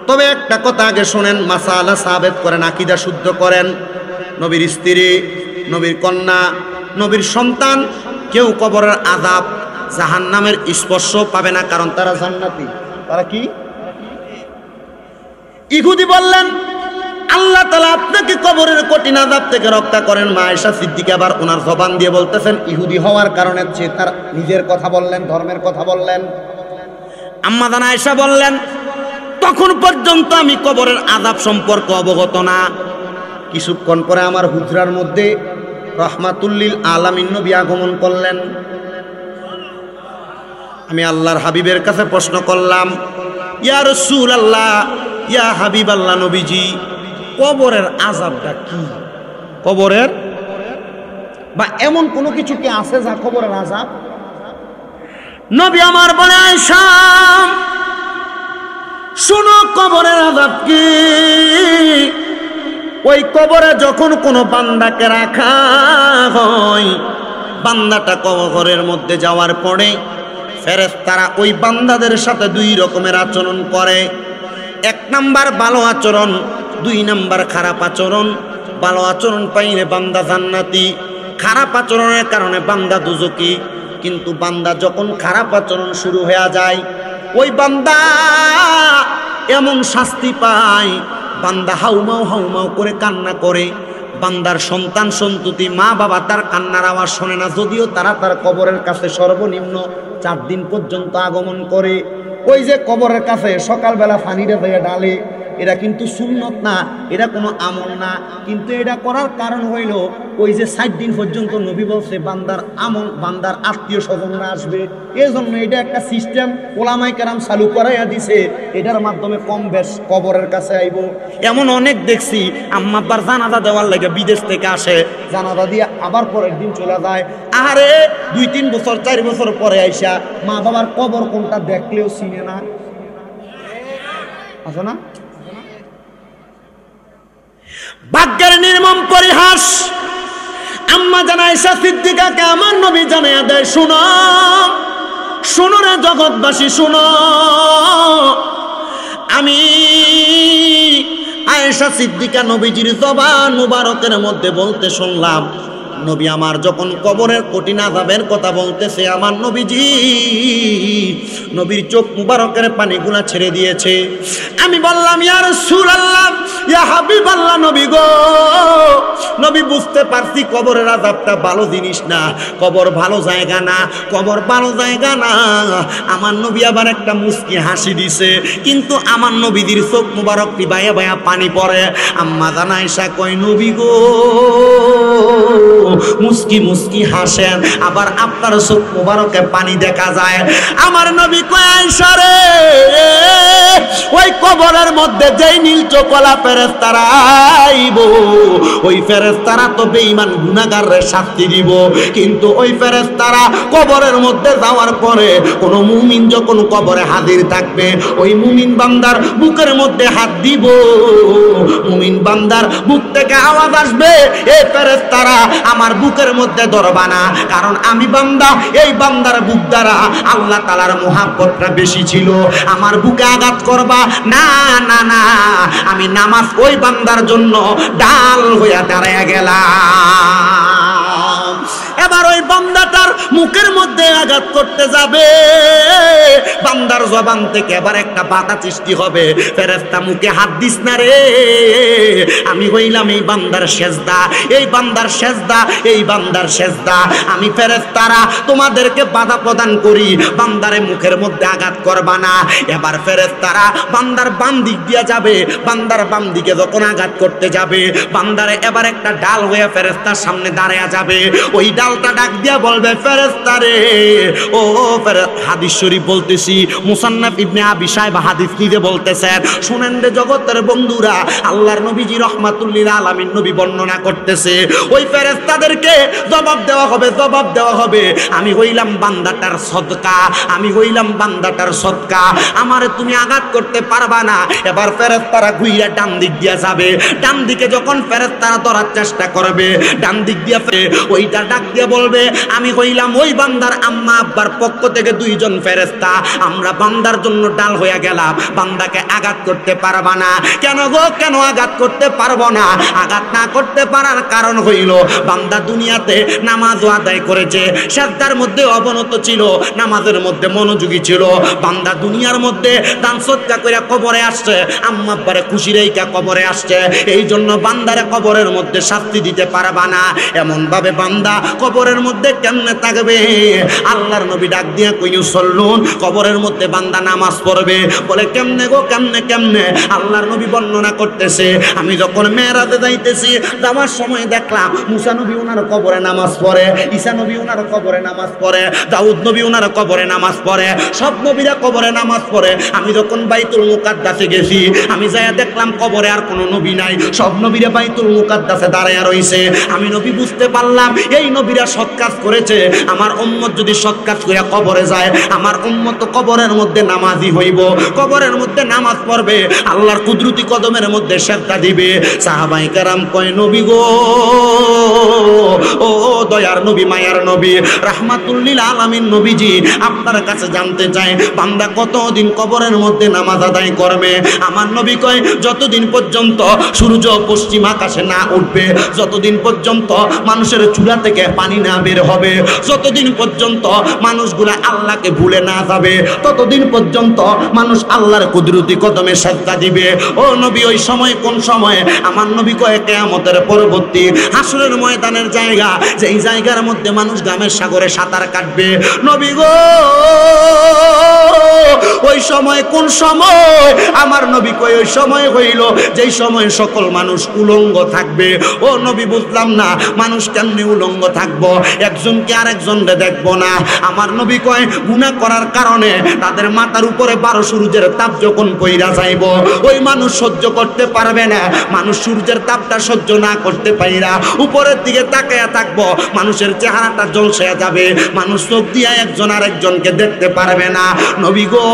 তবে একটা কথা আগে শোনেন, মাসালা সাবেত করেন, আকীদা শুদ্ধ করেন। নবীর স্ত্রী নবীর কন্যা, নবীর সন্তান কেউ কবরের আযাব জাহান্নামের স্পর্শ পাবে না, কারণ তারা জান্নাতি। তারা কি? ইহুদি বললেন, আল্লাহ তাআলা আপনাকে কবরের কঠিন আযাব থেকে রক্ষা করেন। মা আয়েশা সিদ্দিকা আবার ওনার জবান দিয়ে বলতেছেন, ইহুদি হওয়ার কারণে সে তার নিজের কথা বললেন, ধর্মের কথা বললেন। আম্মা জান আয়েশা বললেন, তখন পর্যন্ত আমি কবরের আযাব সম্পর্কে অবগত না। কিছুক্ষণ পরে আমার হুজরার মধ্যে রহমাতুল্লিল আলামিন নবী আগমন করলেন। আমি আল্লাহর হাবিবের কাছে প্রশ্ন করলাম, ইয়া রাসূলুল্লাহ, ইয়া হাবিবাল্লাহ, নবীজি, কবরের আযাবটা কি? কবরের বা এমন কোনো কিছু কি আছে যা কবরের আযাব? নবী আমার বলে, আয়েশা শোনো, কবরের আযাব কি? ওই কবরে যখন কোনো বান্দাকে রাখা হয়, বান্দাটা কবরের মধ্যে যাওয়ার পরে ফেরেশতারা ওই বান্দাদের সাথে দুই রকমের আচরণ করে। এক নাম্বার ভালো আচরণ, দুই নাম্বার খারাপ আচরণ। ভালো আচরণ পাইলে বান্দা জান্নাতি, খারাপ আচরণের কারণে বান্দা দুজকি। কিন্তু বান্দা যখন খারাপ আচরণ শুরু হয়ে যায়, ওই বান্দা এমন শাস্তি পায়, বান্দা হাউমাউ হাউমাউ করে কান্না করে। বান্দার সন্তান সন্ততি মা বাবা তার কান্নার আওয়াজ শোনে না, যদিও তারা তার কবরের কাছে সর্বনিম্ন 4 দিন পর্যন্ত আগমন করে। ওই যে কবরের কাছে সকালবেলা পানিটা দিয়ে ডালে, এটা কিন্তু সুন্নত না, এটা কোনো আমল না। কিন্তু এটা করার কারণ হইল ওই যে 7 দিন পর্যন্ত নবী বলছে বান্দার আমল, বান্দার আত্মীয় স্বজনরা আসবে। এই জন্য এটা একটা সিস্টেম ওলামায়ে কেরাম চালু করাইয়া দিছে, এটার মাধ্যমে কম বেশ কবরের কাছে আইব। এমন অনেক দেখছি আম্মা আব্বার জানাজা দেওয়ার লাগে বিদেশ থেকে আসে, জানাজা দিয়ে আবার পরের দিন চলে যায়। আরে 2-3 বছর 4 বছর পরে আইসা মা বাবার কবর কোনটা দেখলেও চিনে না। আছে না? ভাগ্যের নির্মম পরিহাস। আম্মা জান আয়েশা সিদ্দিকাকে আমার নবী জানাইয়া দেয়, শুনো শুনো রে জগৎবাসী, শুনো, আমি আয়েশা সিদ্দিকা নবীজির জবান মুবারকের মধ্যে বলতে শুনলাম। নবী আমার যখন কবরের কঠিন আযাবের কথা বলতেছে, আমার নবীজি নবীর চোখ মুবারকের পানিগুলা ছেড়ে দিয়েছে। আমি বললাম, ইয়া রাসূলুল্লাহ, ইয়া হাবিবাল্লাহ, নবী গো, নবী বুঝতে পারছি কবরের আযাবটা ভালো জিনিস না, কবর ভালো জায়গা না, কবর ভালো জায়গা না। আমার নবী আবার একটা মুস্কি হাসি দিছে, কিন্তু আমার নবীদের চোখ মুবারক বায়া বায়া পানি পড়ে। আম্মা জান আয়েশা কয়, নবী গো, মুস্কি মুস্কি হাসেন, আবার আপনার চোখ মুবারকে পানি দেখা যায়। আমার নবী কয়, আয়েশা রে, ওই কবরের মধ্যে যেই নীল চোখওয়ালা ফেরেশতারা আইব, ওই ফেরেশতারা তো বেঈমান গুনাহগারের শাস্তি দিব। কিন্তু ওই ফেরেশতারা কবরের মধ্যে যাওয়ার পরে কোন মুমিন যখন কবরে হাজির থাকবে, ওই মুমিন বান্দার বুকের মধ্যে হাত দিব, মুমিন বান্দার বুক থেকে আওয়াজ আসবে, এই ফেরেশতারা আমার বুকের মধ্যে ধরবা না, কারণ আমি বান্দা, এই বান্দার বুক দ্বারা আল্লাহ তাআলার মুহাব্বতটা বেশি ছিল, আমার বুকে আঘাত করবা না না না। আমি নামাজ ওই বান্দার জন্য ডাল হইয়া দাঁড়াইয়া গেলাম। এবার ওই বান্দাটার মুখের মধ্যে আঘাত করতে যাবে, বান্দার জবান থেকে এবার একটা বাধা সৃষ্টি হবে, ফেরেশতা মুখে হাত দিস না রে, আমি হইলাম এই বান্দার সেজদা, এই বান্দার সেজদা, এই বান্দার সেজদা। আমি ফেরেশতারা তোমাদেরকে বাধা প্রদান করি, বান্দারে মুখের মধ্যে আঘাত করবা না। এবার ফেরেশতারা বান্দার বাম দিক দিয়া যাবে, বান্দার বাম দিকে যখন আঘাত করতে যাবে, বান্দারে এবার একটা ডাল হয়ে ফেরেশতার সামনে দাঁড়ায়া যাবে। ওই ডালটা ডাক দিয়া বলবে, ফেরেশতারে, ও হাদিস শরীফ বলতেছি, মুসান্নাফ ইবনে আবি শায়বা হাদিস নিতে বলতেছেন, শুনেন রে জগতের বন্ধুরা, আল্লাহর নবীজি রহমাতুল্লিল আলামিন নবী বর্ণনা করতেছে, ওই ফেরেশতাদেরকে জবাব দেওয়া হবে, জবাব দেওয়া হবে, আমি হইলাম বান্দাটার সদকা, আমি হইলাম বান্দাটার সদকা, আমারে তুমি আঘাত করতে পারবা না। এবার ফেরেশতারা ঘুইরা ডান দিক দিয়া যাবে, ডান দিকে যখন ফেরেশতারা ধরার চেষ্টা করবে, ডান দিক দিয়া ওইটা ডাক দিয়া দিয়ে বলবে, আমি হইলাম ওই বান্দার আম্মা আব্বার পক্ষ থেকে দুইজন ফেরেশতা, আমরা বান্দার জন্য ডাল হইয়া গেলাম, বান্দাকে আঘাত করতে পারবা না। কেন গো, কেন আঘাত করতে পারবো না? আঘাত না করতে পারার কারণ হইল বান্দা দুনিয়াতে নামাজও আদায় করেছে, সিজদার মধ্যে অবনত ছিল, নামাজের মধ্যে মনোযোগী ছিল। বান্দা দুনিয়ার মধ্যে দান সদকা করে কবরে আসছে, আম্মা আব্বারে খুশি রেখা কবরে আসছে, এই জন্য বান্দারে কবরের মধ্যে শাস্তি দিতে পারবা না। এমন ভাবে বান্দা কবরের মধ্যে কেমনে থাকবে? আল্লাহর নবী ডাক দিয়া কইও সল্লুন, কবরের মধ্যে বান্দা নামাজ পড়বে। বলে কেমনে গো, কেমনে কেমনে? আল্লাহর নবী বর্ণনা করতেছে, আমি যখন মেরাজে যাইতেছি, যাওয়ার সময় দেখলাম মুসা নবী ওনার কবরে নামাজ পড়ে, ঈসা নবী ওনার কবরে নামাজ পড়ে, দাউদ নবী ওনার কবরে নামাজ পড়ে, সব নবীরা কবরে নামাজ পড়ে। আমি যখন বাইতুল মুকাদ্দাসে গেছি, আমি যাইয়া দেখলাম কবরে আর কোনো নবী নাই, সব নবীরা বাইতুল মুকাদ্দাসে দাঁড়াইয়া রইছে। আমি নবী বুঝতে পারলাম এই নবীরা সৎ কাজ করেছে, আমার উম্মত যদি সৎ কাজ করে কবরে যায়, আমার উম্মত তো কবরের মধ্যে নামাজি হইব, কবরের মধ্যে নামাজ পড়বে, আল্লাহর কুদরতি কদমের মধ্যে সেজদা দিবে। সাহাবায়ে কেরাম কয়, নবী গো, ও দয়ার নবী, মায়ার নবী, রাহমাতুল লিল আলামিন নবীজি, আপনার কাছে জানতে চাই বান্দা কতদিন কবরের মধ্যে নামাজ আদায় করবে? আমার নবী কয়, যতদিন পর্যন্ত সূর্য পশ্চিম আকাশে না উঠবে, যতদিন পর্যন্ত মানুষের চূড়া থেকে পানি না বের হবে, যতদিন পর্যন্ত মানুষগুলা আল্লাহকে ভুলে না যাবে, ততদিন পর্যন্ত মানুষ আল্লাহর কুদরতি কদমে সেজদা দিবে। ও নবী, ওই সময় কোন সময়? আমার নবী কয়, কিয়ামতের পরবর্তী হাসরের ময়দানের জায়গা, যেই জায়গার মধ্যে মানুষ গামের সাগরে সাঁতার কাটবে। নবী গো, ওই সময় কোন সময়? আমার নবী কয়, ওই সময় হইল যেই সময় সকল মানুষ উলঙ্গ থাকবে। ও নবী, বুঝলাম না মানুষ কেমনে উলঙ্গ থাকবো? একজনকে আরেকজনকে দেখবো না। আমার নবী কয়, গুনাহ করার কারণে তাদের মাথার উপরে 12 সূর্যের তাপ যখন পইরা যাইব, ওই মানুষ সহ্য করতে পারবে না। মানুষ সূর্যের তাপটা সহ্য না করতে পাইরা উপরের দিকে তাকায়া থাকবো, মানুষের চেহারাটা ঝলসে যাবে, মানুষ চোখ দিয়া একজন আরেকজনকে দেখতে পারবে না। নবী গো,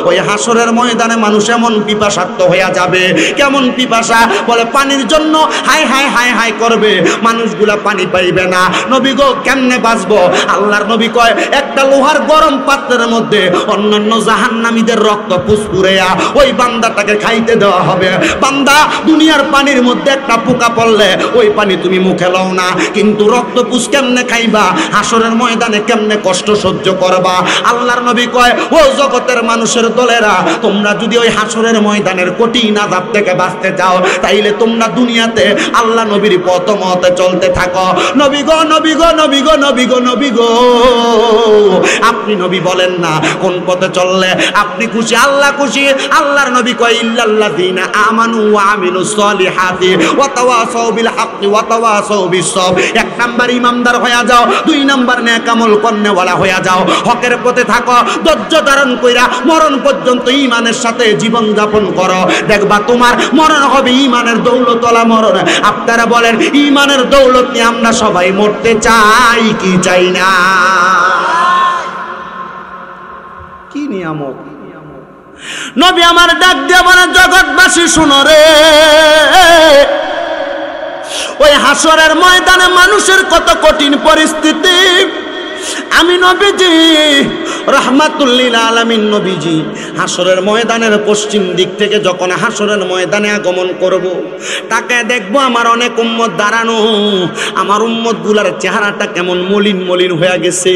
ওই হাসরের ময়দানে মানুষ এমন পিপাসার্ত হইয়া যাবে। কেমন পিপাসা? বলে পানির জন্য হাই হাই হাই হাই করবে, মানুষগুলা পানি পাইবে না। নবী গো, কেমনে বাঁচবো? আল্লাহর নবী কয়, একটা লোহার গরম পাত্রের মধ্যে অন্যান্য জাহান্নামীদের রক্ত পুষ্পুরেয়া ওই বান্দাটাকে খাইতে দেওয়া হবে। বান্দা, দুনিয়ার পানির মধ্যে একটা পোকা পড়লে ওই পানি তুমি মুখে লও না, কিন্তু রক্ত পুষ কেমনে খাইবা? হাসরের ময়দানে কেমনে কষ্ট সহ্য করবা? আল্লাহর নবী কয়, ও জগতের মানুষের দলেরা, তোমরা যদি ওই হাসরের ময়দানের কঠিন আযাব থেকে বাঁচতে চাও, তাইলে তোমরা দুনিয়াতে আল্লাহ নবীর পথ মতে চলতে থাকো। নবী গো, নবী গো, নবী গো, নবী গো, নবী গো, আপনি নবী বলেন না কোন পথে চললে আপনি খুশি, আল্লাহ খুশি? আল্লাহর নবী কয়, ইল্লাল্লাযীনা আমানু ওয়া আমিলুস সলিহাতি ওয়া তাওয়াসাউ বিল হাক্কি ওয়া তাওয়াসাউ বিস সবর। এক নাম্বার ইমানদার হয়ে যাও, দুই নাম্বার নেক আমল করনেওয়ালা হয়ে যাও, হকের পথে থাকো, ধৈর্য ধারণ কইরা মরণ পর্যন্ত ঈমানের সাথে জীবন যাপন করো, দেখবা তোমার মরণ হবে ঈমানের দৌলতওয়ালা মরণ। আপনারা বলেন, ঈমানের দৌলত নিয়ে আমরা সবাই মরতে চাই কি চাই না? কি নিয়ামত! নবী আমার ডাক দিয়ে বলে, জগৎবাসী শুনো রে, ওই হাসরের ময়দানে মানুষের কত কঠিন পরিস্থিতি। আমি নবীজি রাহমাতুল লিল আলামিন নবীজি হাসরের ময়দানের পশ্চিম দিক থেকে যখন হাসরের ময়দানে আগমন করব, তাকে দেখবো আমার অনেক উম্মত দাঁড়ানো। আমার উম্মত গুলার চেহারাটা কেমন মলিন মলিন হয়ে গেছে।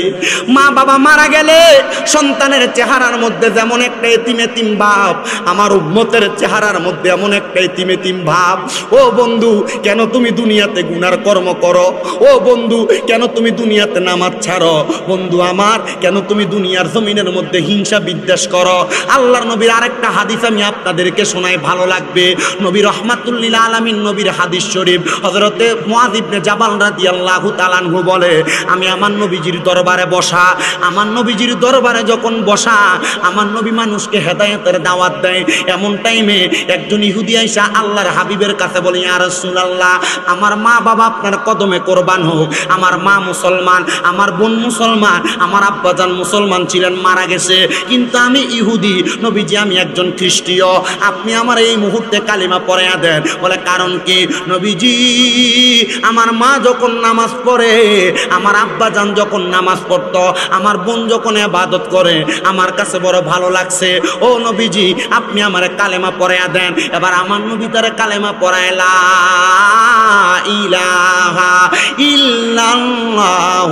মা বাবা মারা গেলে সন্তানের চেহারার মধ্যে যেমন একটা এতিম এতিম ভাব, আমার উম্মতের চেহারার মধ্যে এমন একটা এতিম এতিম ভাব। ও বন্ধু, কেন তুমি দুনিয়াতে গুনার কর্ম করো? ও বন্ধু, কেন তুমি দুনিয়াতে নামাজ ছাড়ো? বন্ধু আমার, কেন তুমি দুনিয়ার জমিনের মধ্যে হিংসা বিদ্বেষ করো? আল্লাহর নবীর আরেকটা হাদিস আমি আপনাদেরকে শোনাই, ভালো লাগবে। নবী রাহমাতুল লিল আলামিন নবীর হাদিস শরীফ, হযরতে মুআয ইবনে জাবাল রাদিয়াল্লাহু তাআলা আনহু বলে, আমি আমার নবীজির দরবারে বসা, আমার নবীজির দরবারে যখন বসা, আমার নবী মানুষকে হেদায়েতের দাওয়াত দেয়। এমন টাইমে একজন ইহুদি আইসা আল্লাহর হাবিবের কাছে বলে, ইয়া রাসূলুল্লাহ, আমার মা বাবা আপনার কদমে কোরবান হোক, আমার মা মুসলমান, আমার বোন মুসলমান, আমার আব্বাজান মুসলমান ছিলেন, মারা গেছে, কিন্তু আমি ইহুদি। নবীজি আমি একজন খ্রিস্টীয়, আপনি আমার এই মুহূর্তে কালিমা পড়াইয়া দেন। বলে কারণ কি? নবীজি আমার মা যখন নামাজ পড়ে, আমার আব্বাজান যখন নামাজ পড়তো, আমার বোন যখন ইবাদত করে, আমার কাছে বড় ভালো লাগছে। ও নবীজি আপনি আমার কালেমা পড়াইয়া দেন। এবার আমার নবী তারে কালেমা পড়াইলা, ইলাহা ইল্লাল্লাহ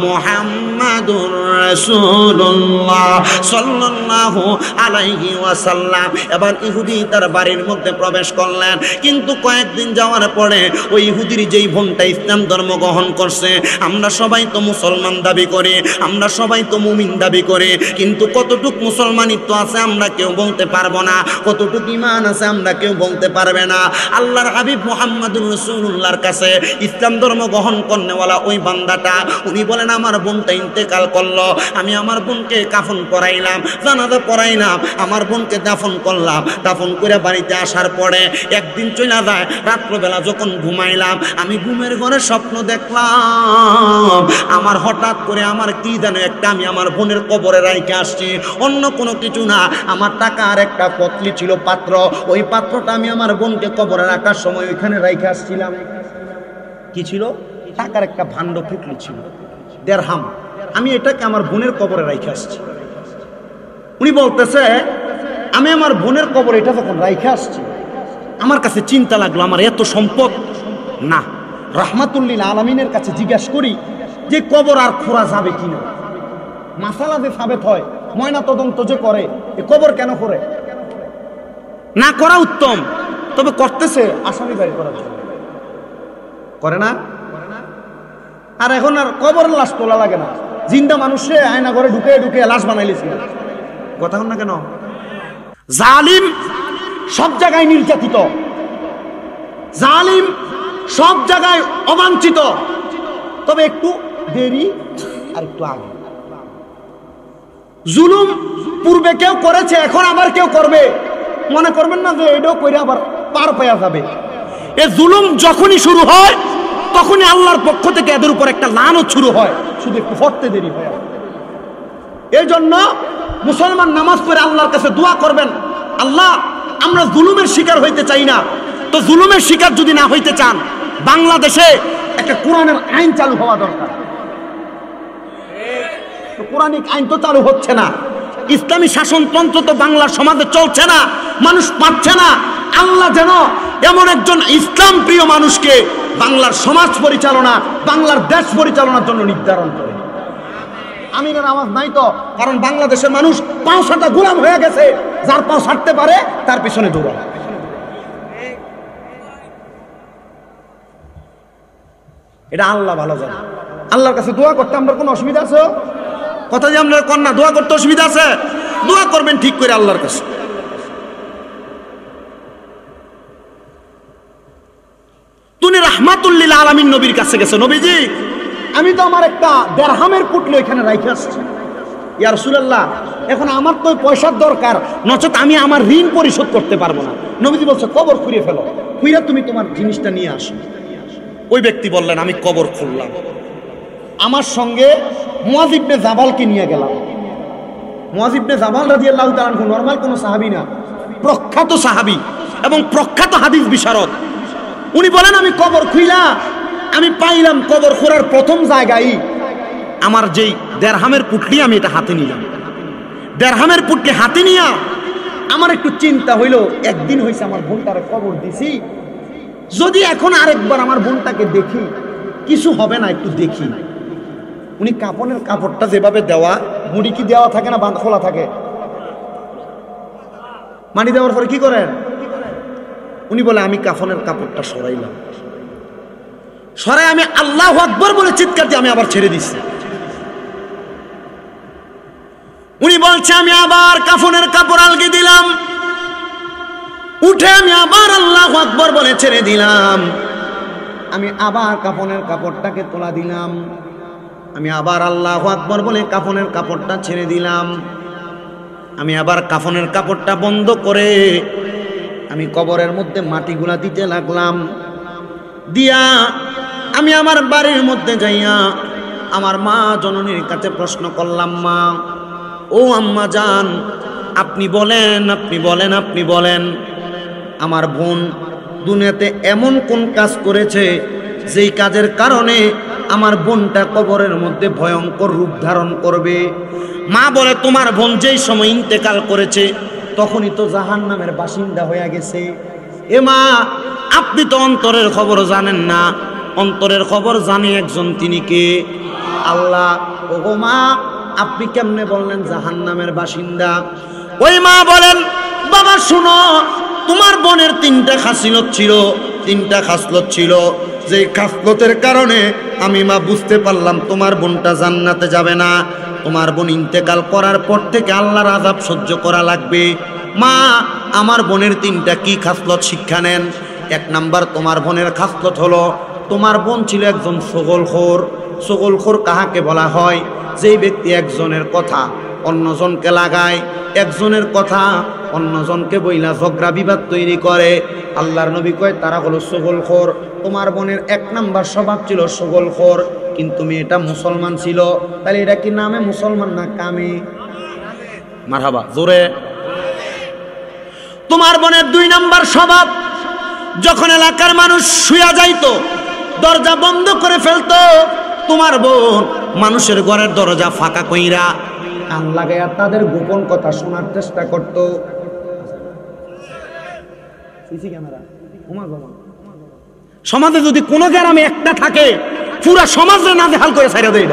মুহাম্মাদুর রাসূলুল্লাহ সাল্লাল্লাহু আলাইহি ওয়াসাল্লাম। এবার ইহুদি তার বাড়ির মধ্যে প্রবেশ করলেন, কিন্তু কয়েকদিন যাওয়ার পরে ওই ইহুদির যেই বোনটা ইসলাম ধর্ম গ্রহণ করছে, আমরা সবাই তো মুসলমান দাবি করি, আমরা সবাই তো মুমিন দাবি করি, কিন্তু কতটুক মুসলমানিত্ব আছে আমরা কেউ বলতে পারবো না, কতটুক ঈমান আছে আমরা কেউ বলতে পারবে না। আল্লাহর হাবিব মুহাম্মাদুর রাসূলুল্লাহর কাছে ইসলাম ধর্ম গ্রহণ করনেওয়ালা ওই বান্দাটা, উনি বলেন আমার বোনটা ইন্তেকাল করলো, আমি আমার বোনকে কাফন পরাইলাম, জানাজা পরাইলাম, আমার বোনকে দাফন করলাম। দাফন করে বাড়িতে আসার পরে একদিন চলে যায়, রাত্রবেলা যখন ঘুমাইলাম, আমি ঘুমের ঘরে স্বপ্ন দেখলাম, আমার হঠাৎ করে আমার কি যেন একটা আমি আমার বোনের কবরে রাইখে আসছি, অন্য কোনো কিছু না, আমার টাকা আর একটা পতলি ছিল পাত্র, ওই পাত্রটা আমি আমার বোনকে কবরে রাখার সময় ওইখানে রাইখে আসছিলাম। কি ছিল? টাকার একটা ভাণ্ড পুটলি ছিল, দেড়হাম, আমি এটাকে আমার বোনের কবরে রাইখে আসছি। উনি বলতেছে আমি আমার বোনের কবরে এটা যখন রাইখে আসছি, আমার কাছে চিন্তা লাগলো আমার এত সম্পদ না, রাহমাতুল্লিল আলামিনের কাছে জিজ্ঞাসা করি যে কবর আর খোঁড়া যাবে কিনা। মাসালা যে সাবেত হয়, ময়না তদন্ত যে করে, এ কবর কেন করে? না করা উত্তম, তবে করতেছে আসামি বাড়ি করার জন্য, করে না? আর এখন আর কবর লাশ তোলা লাগে না, জিন্দা মানুষে আয়না ঘরে ঢুকে ঢুকে লাশ বানাইলেছে। কথা না কেন? জালিম সব জায়গায় নির্যাতিত, জালিম সব জায়গায় অবাঞ্ছিত, তবে একটু দেরি আর একটু আগে। জুলুম পূর্বে কেউ করেছে, এখন আবার কেউ করবে, মনে করবেন না যে এটাও করে আবার পার পাওয়া যাবে। এ জুলুম যখনই শুরু হয় তখনই আল্লাহর পক্ষ থেকে এদের উপর একটা লানত শুরু হয়, শুধু একটু ফটতে দেরি হয়। এই জন্য মুসলমান নামাজ পড়ে আল্লাহর কাছে দোয়া করবেন, আল্লাহ আমরা জুলুমের শিকার হইতে চাই না। তো জুলুমের শিকার যদি না হইতে চান, বাংলাদেশে একটা কোরআনের আইন চালু হওয়া দরকার। তো কোরআনিক আইন তো চালু হচ্ছে না, ইসলামী শাসনতন্ত্র তো বাংলার সমাজে চলছে না, মানুষ পাচ্ছে না। আল্লাহ যেন এমন একজন ইসলাম প্রিয় মানুষকে বাংলার সমাজ পরিচালনা, বাংলার দেশ পরিচালনার জন্য নির্ধারণ করে। আমিনের আওয়াজ নাই তো, কারণ বাংলাদেশের মানুষ পাঁও ছাটা গোলাম হয়ে গেছে, যার পাঁও ছাড়তে পারে তার পিছনে দৌড়ায়। এটা আল্লাহ ভালো জানে। আল্লাহর কাছে দোয়া করতে আমরা কোনো অসুবিধা আছে? কথা যে আমরা কন্যা দোয়া করতে অসুবিধা আছে? দোয়া করবেন ঠিক করে আল্লাহর কাছে। তুমি রাহমাতুল্লিল আলামিন নবীর কাছে গেছে, নবীজি আমি তো আমার একটা দেড়হামের পুটলি এখানে রাইখে আসছি, ইয়া রাসূলুল্লাহ এখন আমার তো পয়সার দরকার, নচেত আমি আমার ঋণ পরিশোধ করতে পারবো না। নবীজি বলছে কবর খুঁড়ে ফেলো, খুঁড়ে তুমি তোমার জিনিসটা নিয়ে আসো। ওই ব্যক্তি বললেন আমি কবর খুললাম, আমার সঙ্গে মুয়াজ ইবনে জাবালকে নিয়ে গেলাম। মুয়াজ ইবনে জাবাল রাদিয়াল্লাহু তাআলা আনহু নরমাল কোনো সাহাবী না, প্রখ্যাত সাহাবী এবং প্রখ্যাত হাদিস বিশারদ। উনি বলেন আমি কবর খুইলা আমি পাইলাম কবর খোঁড়ার প্রথম জায়গায় আমার যেই দেড়হামের পুটলি, আমি এটা হাতে নিলাম। দেড়হামের পুটলি হাতে নিয়া আমার একটু চিন্তা হইল, একদিন হয়েছে আমার বোনটারে কবর দিছি, যদি এখন আরেকবার আমার বোনটাকে দেখি কিছু হবে না, একটু দেখি। উনি কাপড়ের কাপড়টা যেভাবে দেওয়া, মুড়ি কি দেওয়া থাকে না বাঁধ খোলা থাকে, মাটি দেওয়ার পরে কি করেন? উনি বলে আমি কাফনের কাপড়টা সরাইলাম, সরাই আমি আল্লাহু আকবার বলে চিৎকার দিয়ে আমি আবার ছেড়ে দিছি। উনি বলছে আমি আবার কাফনের কাপড় আলগে দিলাম, উঠে আমি আবার আল্লাহু আকবার বলে ছেড়ে দিলাম। আমি আবার কাফনের কাপড়টাকে তোলা দিলাম, আমি আবার আল্লাহু আকবার বলে কাফনের কাপড়টা ছেড়ে দিলাম। আমি আবার কাফনের কাপড়টা বন্ধ করে আমি কবরের মধ্যে মাটিগুলা দিতে লাগলাম। দিয়া আমি আমার বাড়ির মধ্যে যাইয়া আমার মা জননীর কাছে প্রশ্ন করলাম, মা ও আম্মা জান, আপনি বলেন আপনি বলেন আপনি বলেন আমার বোন দুনিয়াতে এমন কোন কাজ করেছে যেই কাজের কারণে আমার বোনটা কবরের মধ্যে ভয়ঙ্কর রূপ ধারণ করবে? মা বলে, তোমার বোন যেই সময় ইন্তেকাল করেছে তখনই তো জাহান্নামের বাসিন্দা হয়ে গেছে। এ মা, আপনি তো অন্তরের খবর জানেন না, অন্তরের খবর জানে একজন, তিনি কে? আল্লাহ। ওগো মা, আপনি কেমনে বললেন জাহান্নামের বাসিন্দা? ওই মা বলেন, বাবা শুনো, তোমার বোনের তিনটা খাসিলত ছিল, তিনটা খাসলত ছিল, যে খাসলতের কারণে আমি মা বুঝতে পারলাম তোমার বোনটা জান্নাতে যাবে না। তোমার বোন ইন্তেকাল করার পর থেকে আল্লাহর আযাব সহ্য করা লাগবে। মা, আমার বোনের তিনটা কি খাসলত শিক্ষা নেন। এক নাম্বার, তোমার বোনের খাসলত হলো, তোমার বোন ছিল একজন ছগলখোর। ছগলখোর কাহাকে বলা হয়? যেই ব্যক্তি একজনের কথা অন্যজনকে লাগায়, একজনের কথা অন্যজনকে বইলা ঝগড়া বিবাদ তৈরি করে। আল্লাহর নবী কয় তারা হলো ছগলখোর। তোমার বোনের এক নাম্বার স্বভাব ছিল ছগলখোর, কিন্তু মেয়েটা মুসলমান ছিল। তাহলে এটা কি নামে মুসলমান না কামে? মারহাবা, জোরে। তোমার বোনের দুই নাম্বার স্বভাব, যখন এলাকার মানুষ শুয়া যাইতো দরজা বন্ধ করে ফেলতো, তোমার বোন মানুষের ঘরের দরজা ফাঁকা কইরা কান লাগাইয়া তাদের গোপন কথা শোনার চেষ্টা করত। সমাজে যদি কোনো গ্রামে একটা থাকে, পুরা সমাজে নাজেহাল করে ছাইরা দেয়।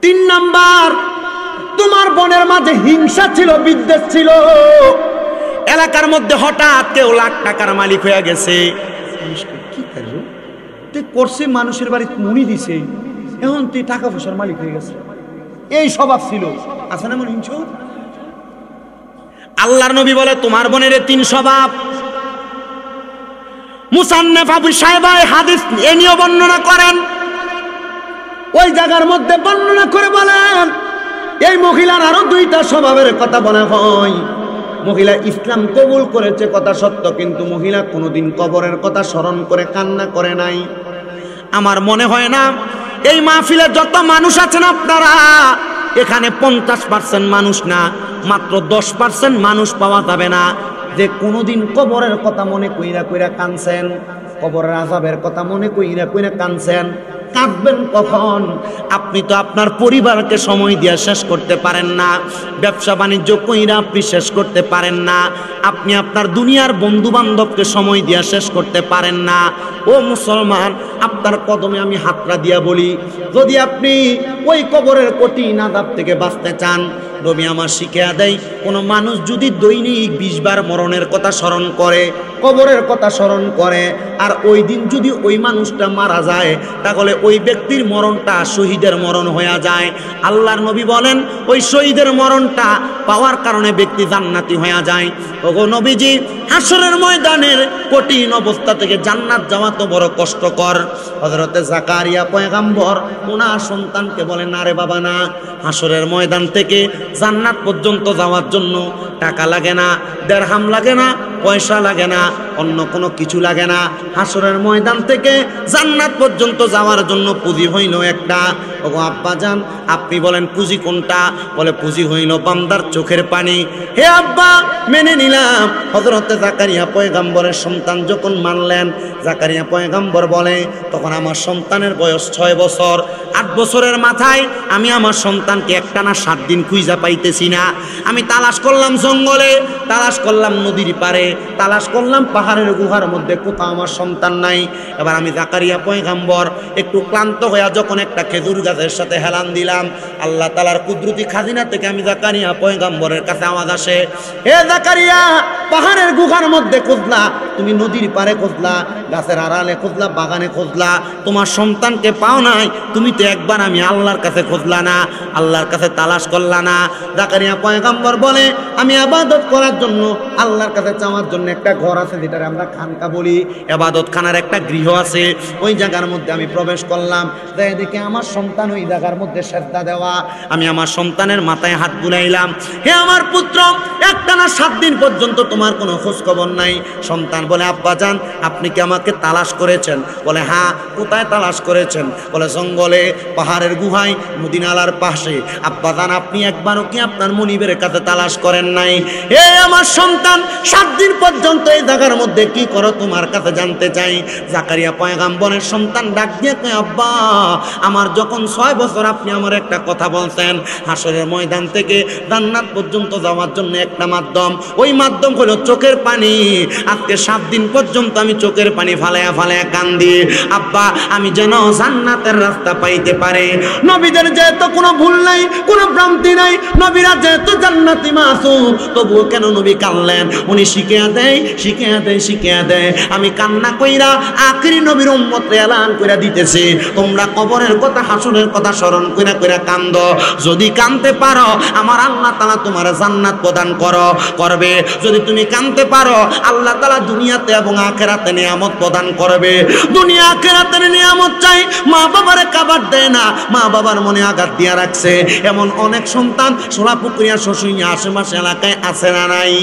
তিন নাম্বার, তোমার বোনের মাঝে হিংসা ছিল, বিদ্বেষ ছিল। এলাকার মধ্যে হঠাৎ কেউ লাখ টাকার মালিক হয়ে গেছে, কি করবো তুই করছে, মানুষের বাড়ি মুনি দিছে, এখন তুই টাকা পয়সার মালিক হয়ে গেছে, এই স্বভাব ছিল। আছে না মনে হিংস? আল্লাহর নবী বলে তোমার বোনের তিন স্বভাব। মুসান্নাফ আবু সাইবা হাদিস এ নিয়ে বর্ণনা করেন। ওই জায়গার মধ্যে বর্ণনা করে বলেন, এই মহিলার আরো দুইটা স্বভাবের কথা বলা হয়। মহিলা ইসলাম কবুল করেছে কথা সত্য, কিন্তু মহিলা কোনোদিন কবরের কথা স্মরণ করে কান্না করে নাই। আমার মনে হয় না এই মাহফিলে যত মানুষ আছেন আপনারা, এখানে 50% মানুষ না, মাত্র 10% মানুষ পাওয়া যাবে না যে কোনোদিন কবরের কথা মনে কইরা কইরা কানছেন, কবরের আযাবের কথা মনে কইরা কইরা কানছেন। কাঁদবেন কখন? আপনি তো আপনার পরিবারকে সময় দিয়ে শেষ করতে পারেন না, ব্যবসা বাণিজ্য কইরা আপনি শেষ করতে পারেন না, আপনি আপনার দুনিয়ার বন্ধু বান্ধবকে সময় দিয়ে শেষ করতে পারেন না। ও মুসলমান, আপনার কদমে আমি হাতটা দিয়া বলি, যদি আপনি ওই কবরের কঠিন আযাব থেকে বাঁচতে চান, নবী আমার শিখিয়ে দেয়, কোনো মানুষ যদি দৈনিক 20 বার মরণের কথা স্মরণ করে, কবরের কথা স্মরণ করে, আর ওই দিন যদি ওই মানুষটা মারা যায়, তাহলে ওই ব্যক্তির মরণটা শহীদের মরণ হয়ে যায়। আল্লাহর নবী বলেন, ওই শহীদের মরণটা পাওয়ার কারণে ব্যক্তি জান্নাতি হয়ে যায়। ওগো নবীজি, হাসরের ময়দানের কঠিন অবস্থা থেকে জান্নাত যাওয়া তো বড় কষ্টকর। হযরতে জাকারিয়া পয়গম্বর ওনার সন্তানকে বলেন, না রে বাবা না, হাসরের ময়দান থেকে জান্নাত পর্যন্ত যাওয়ার জন্য টাকা লাগে না, দিরহাম লাগে না, পয়সা লাগে না, অন্য কোনো কিছু লাগে না। হাসরের ময়দান থেকে জান্নাত পর্যন্ত যাওয়ার জন্য পুঁজি হইল একটা। ওগো আব্বা জান, আপনি বলেন পুঁজি কোনটা? বলে পুঁজি হইল বান্দার চোখের পানি। হে আব্বা, মেনে নিলাম। হযরতে জাকারিয়া পয়গম্বরের সন্তান যখন মানলেন, জাকারিয়া পয়গম্বর বলে, তখন আমার সন্তানের বয়স 6 বছর। 8 বছরের মাথায় আমি আমার সন্তানকে একটানা 7 দিন খুঁজা পাইতেছি না। আমি তালাশ করলাম জঙ্গলে, তালাশ করলাম নদীর পারে, তালাশ করলাম পাহাড়ের গুহার মধ্যে, কোথাও আমার সন্তান নাই। এবার আমি জাকারিয়া পয়গম্বর একটু ক্লান্ত হইয়া যখন একটা খেজুর গাছের সাথে হেলান দিলাম, আল্লাহ তাআলার কুদরতি খাজিনা থেকে আমি জাকারিয়া পয়গম্বরের কাছে আওয়াজ আসে, হে জাকারিয়া, পাহাড়ের গুহার মধ্যে খুঁজলা, তুমি নদীর পারে খুঁজলা, গাছের আড়ালে খুঁজলা, বাগানে খুঁজলা, তোমার সন্তানকে পাও নাই। তুমি তো একবার আমি আল্লাহর কাছে খুঁজলা না, আল্লাহর কাছে তালাশ করলা না। জাকারিয়া পয়গম্বর বলে, আমি ইবাদত করার জন্য আল্লাহর কাছে চাওয়া যাওয়ার জন্য একটা ঘর আছে, যেটারে আমরা খানকা বলি, ইবাদত খানার একটা গৃহ আছে। ওই জায়গার মধ্যে আমি প্রবেশ করলাম, তাই দেখে আমার সন্তান ওই জায়গার মধ্যে সেজদা দেওয়া। আমি আমার সন্তানের মাথায় হাত বুলাইলাম, হে আমার পুত্র, একটানা 7 দিন পর্যন্ত তোমার কোনো খোঁজ খবর নাই। সন্তান বলে, আব্বাজান আপনি কি আমাকে তালাশ করেছেন? বলে, হ্যাঁ। কোথায় তালাশ করেছেন? বলে, জঙ্গলে, পাহাড়ের গুহায়, মদিনালার পাশে। আব্বাজান আপনি একবারও কি আপনার মনিবের কাছে তালাশ করেন নাই? হে আমার সন্তান, 7 দিন পর্যন্ত এই জায়গার মধ্যে কি করো তোমার কাছে জানতে চাই। জাকারিয়া পয়গাম্বরের সন্তান ডাক দিয়ে কয়, আব্বা আমার যখন 6 বছর আপনি আমার একটা কথা বলতেন, হাসরের ময়দান থেকে জান্নাত পর্যন্ত যাওয়ার জন্য একটা মাধ্যম, ওই মাধ্যম হলো চোখের পানি। আজকে 7 দিন পর্যন্ত আমি চোখের পানি ফালায়া ফালায়া কান্দি, আব্বা আমি যেন জান্নাতের রাস্তা পাইতে পারে। নবীদের যেহেতু কোনো ভুল নাই, কোনো ভ্রান্তি নাই, নবীরা যেহেতু জান্নাতি মাসুম, তবুও কেন নবী কানলেন? উনি শিখিয়া দেয়, শিখিয়া দেয়, শিখিয়া দেয়। আমি কান্না কইরা আখেরি নবীর উম্মতরে এলান কইরা দিতেছি, তোমরা কবরের কথা, হাসরের কথা স্মরণ কইরা কইরা কান্দ। যদি কানতে পারো আমার আল্লাহ তাআলা তোমার জান্নাত প্রদান করবে। যদি তুমি কানতে পারো আল্লাহ তাআলা দুনিয়াতে এবং আখিরাতে নিয়ামত প্রদান করবে। দুনিয়া আখিরাতের নিয়ামত চাই, মা বাবারে কাবার দেয় না, মা বাবার মনে আঘাত দিয়া রাখছে। এমন অনেক সন্তান সোলাপুকুরিয়া, শশুরিয়া, আশেপাশে এলাকায় আছে না নাই?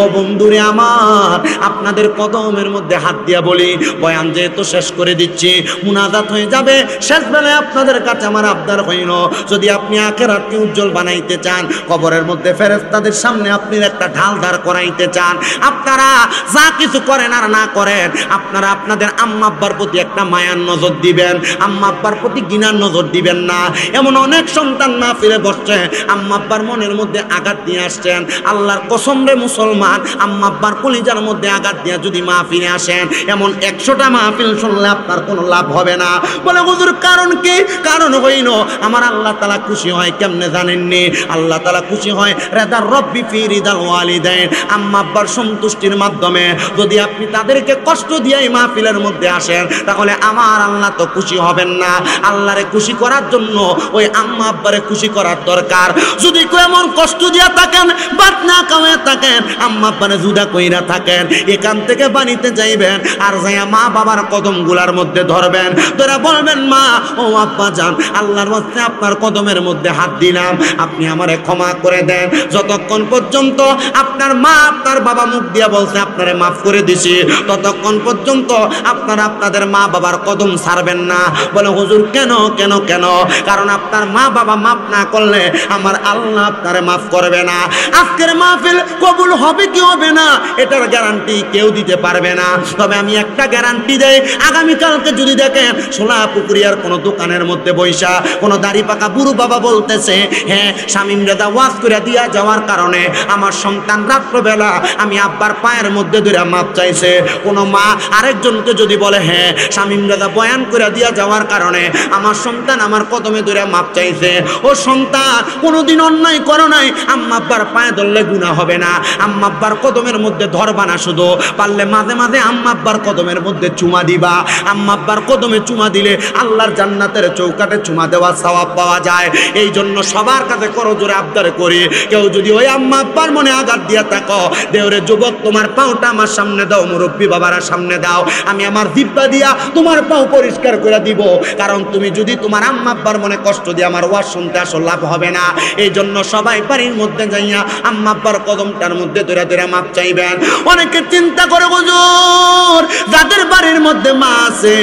ও বন্ধুরে আমার, আপনাদের কদমের মধ্যে হাত দিয়া বলি, বয়ান যেহেতু শেষ করে দিচ্ছি, মুনাজাত হয়ে যাবে, শেষ বেলায় আপনাদের কাছে আমার আবদার হইল, যদি আপনি আখিরাতকে উজ্জ্বল বানাইতে চান, কবরের মধ্যে ফেরেশতাদের সামনে আপনি একটা ঢাল দাঁড় করাইতে চান, আপনারা যা কিছু করেন আর না করেন, আপনারা আপনাদের আম্মা আব্বার প্রতি একটা মায়ার নজর দিবেন, আম্মা আব্বার প্রতি ঘৃণার নজর দিবেন না। এমন অনেক সন্তান না ফিরে বসছে, আম্মা আব্বার মনের মধ্যে আঘাত দিয়ে আসছেন। আল্লাহর কসম রে মুসলমান, আম্মা আব্বার কলিজার মধ্যে আঘাত দিয়ে যদি মা ফিরে আসেন, এমন 100টা মাহফিল শুনলে আপনার কোনো লাভ হবে না। বলে, হুজুর কারণ কি? কারণ হইল আমার আল্লাহ তাআলা খুশি হয় কেমনে জানেননি? আল্লাহ তাআলা খুশি হয় রেদার রব্বি ফি রিদাল ওয়ালিদাইন, আম্মা আব্বার সন্তুষ্টির মাধ্যমে। যদি আপনি তাদেরকে কষ্ট দিয়ে এই মাহফিলের মধ্যে আসেন, তাহলে আমার আল্লাহ তো খুশি হবেন না। আল্লাহরে খুশি করার জন্য ওই আম্মা আব্বারে খুশি করার দরকার। যদি কেউ এমন কষ্ট দিয়া থাকেন, বাদ না কামায় থাকেন, আম্মা আব্বারে জুদা কইরা থাকেন, এখান থেকে বাড়িতে যাইবেন, আর যাইয়া মা বাবার কদম গুলার মধ্যে ধরবেন, তোরা বলবেন, মা ও আব্বা জান, আল্লাহর মধ্যে আপনার কদমের মধ্যে হাত দিলাম, আপনি আমারে ক্ষমা করে দেন। যতক্ষণ পর্যন্ত আপনার মা আপনার বাবা মুখ দিয়া বলছে আপনারে মাফ করে দিছি, ততক্ষণ পর্যন্ত আপনারা আপনাদের মা বাবার কদম ছাড়বেন না। বলে, হুজুর কেন কেন কেন? কারণ আপনার মা বাবা মাফ না করলে আমার আল্লাহ আপনারে মাফ করবে না। আজকের মাহফিল কবুল হবে কি হবে না এটার গ্যারান্টি কেউ দিতে পারবে না। তবে আমি একটা গ্যারান্টি দেই, আগামীকালকে যদি দেখেন সোলাপুকুরিয়ার কোনো দোকানের মধ্যে বৈশা কোনো দাড়ি পাকা বুড়ো বাবা বলতেছে, হ্যাঁ শামীম রেজা ওয়াজ করে দিয়া যাওয়ার কারণে আমার সন্তান রাত্রবেলা আমি আব্বার পায়ের মধ্যে ধরে মাপ চাইছে, কোনো মা আরেকজনকে যদি বলে, হ্যাঁ শামীম রেজা বয়ান করে দিয়া যাওয়ার কারণে আমার সন্তান আমার কদমে ধরে মাপ চাইছে, ও সন্তান কোনোদিন অন্যায় করো নাই, আম্মা আব্বার পায়ে ধরলে গুনাহ হবে না, আম্মা আব্বার কদমের মধ্যে ধরবা না, শুধু পারলে মাঝে মাঝে আম্মা আব্বার কদমের মধ্যে চুমা দিবা। আম্মা আব্বার কদমে চুমা দিলে আল্লাহর জান্নাতের চৌকাটে চুমা দেওয়া সওয়াব পাওয়া যায়। এই জন্য সবার কাছে করো জোরে আবদার করি, কেউ যদি ওই আম্মা আব্বার মনে আঘাত দিয়া থাকো, দেওরে যুবক তোমার পাওটা আমার সামনে দাও, মুরব্বী বাবারা সামনে দাও, আমি আমার জিহ্বা দিয়া তোমার পাও পরিষ্কার করে দিব। কারণ তুমি যদি তোমার আম্মা আব্বার মনে কষ্ট দিয়ে আমার ওয়াজ শুনতে আসো, লাভ হবে না। এই জন্য সবাই বাড়ির মধ্যে যাইয়া আম্মা আব্বার কদমটার মধ্যে ধরে ধরে মাপ চাইবেন। অনেকে চিন্তা করে, হুজুর যাদের বাড়ির মধ্যে মা আছে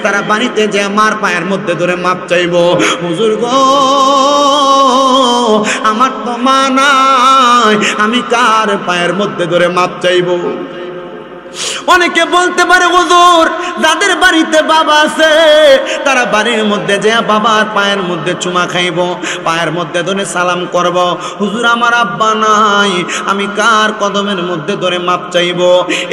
তারা বাড়িতে যে মার পায়ের মধ্যে ধরে মাপ চাইবো। হুজুর গো, আমার তো মা নাই, আমি কার পায়ের মধ্যে ধরে মাপ চাইবো? অনেকে বলতে পারে, হুজুর যাদের বাড়িতে বাবা আছে তারা বাড়ির মধ্যে যে বাবার পায়ের মধ্যে চুমা খাইব, পায়ের মধ্যে ধরে সালাম করব। হুজুর আমার আব্বা নাই, আমি কার কদমের মধ্যে ধরে মাপ চাইব?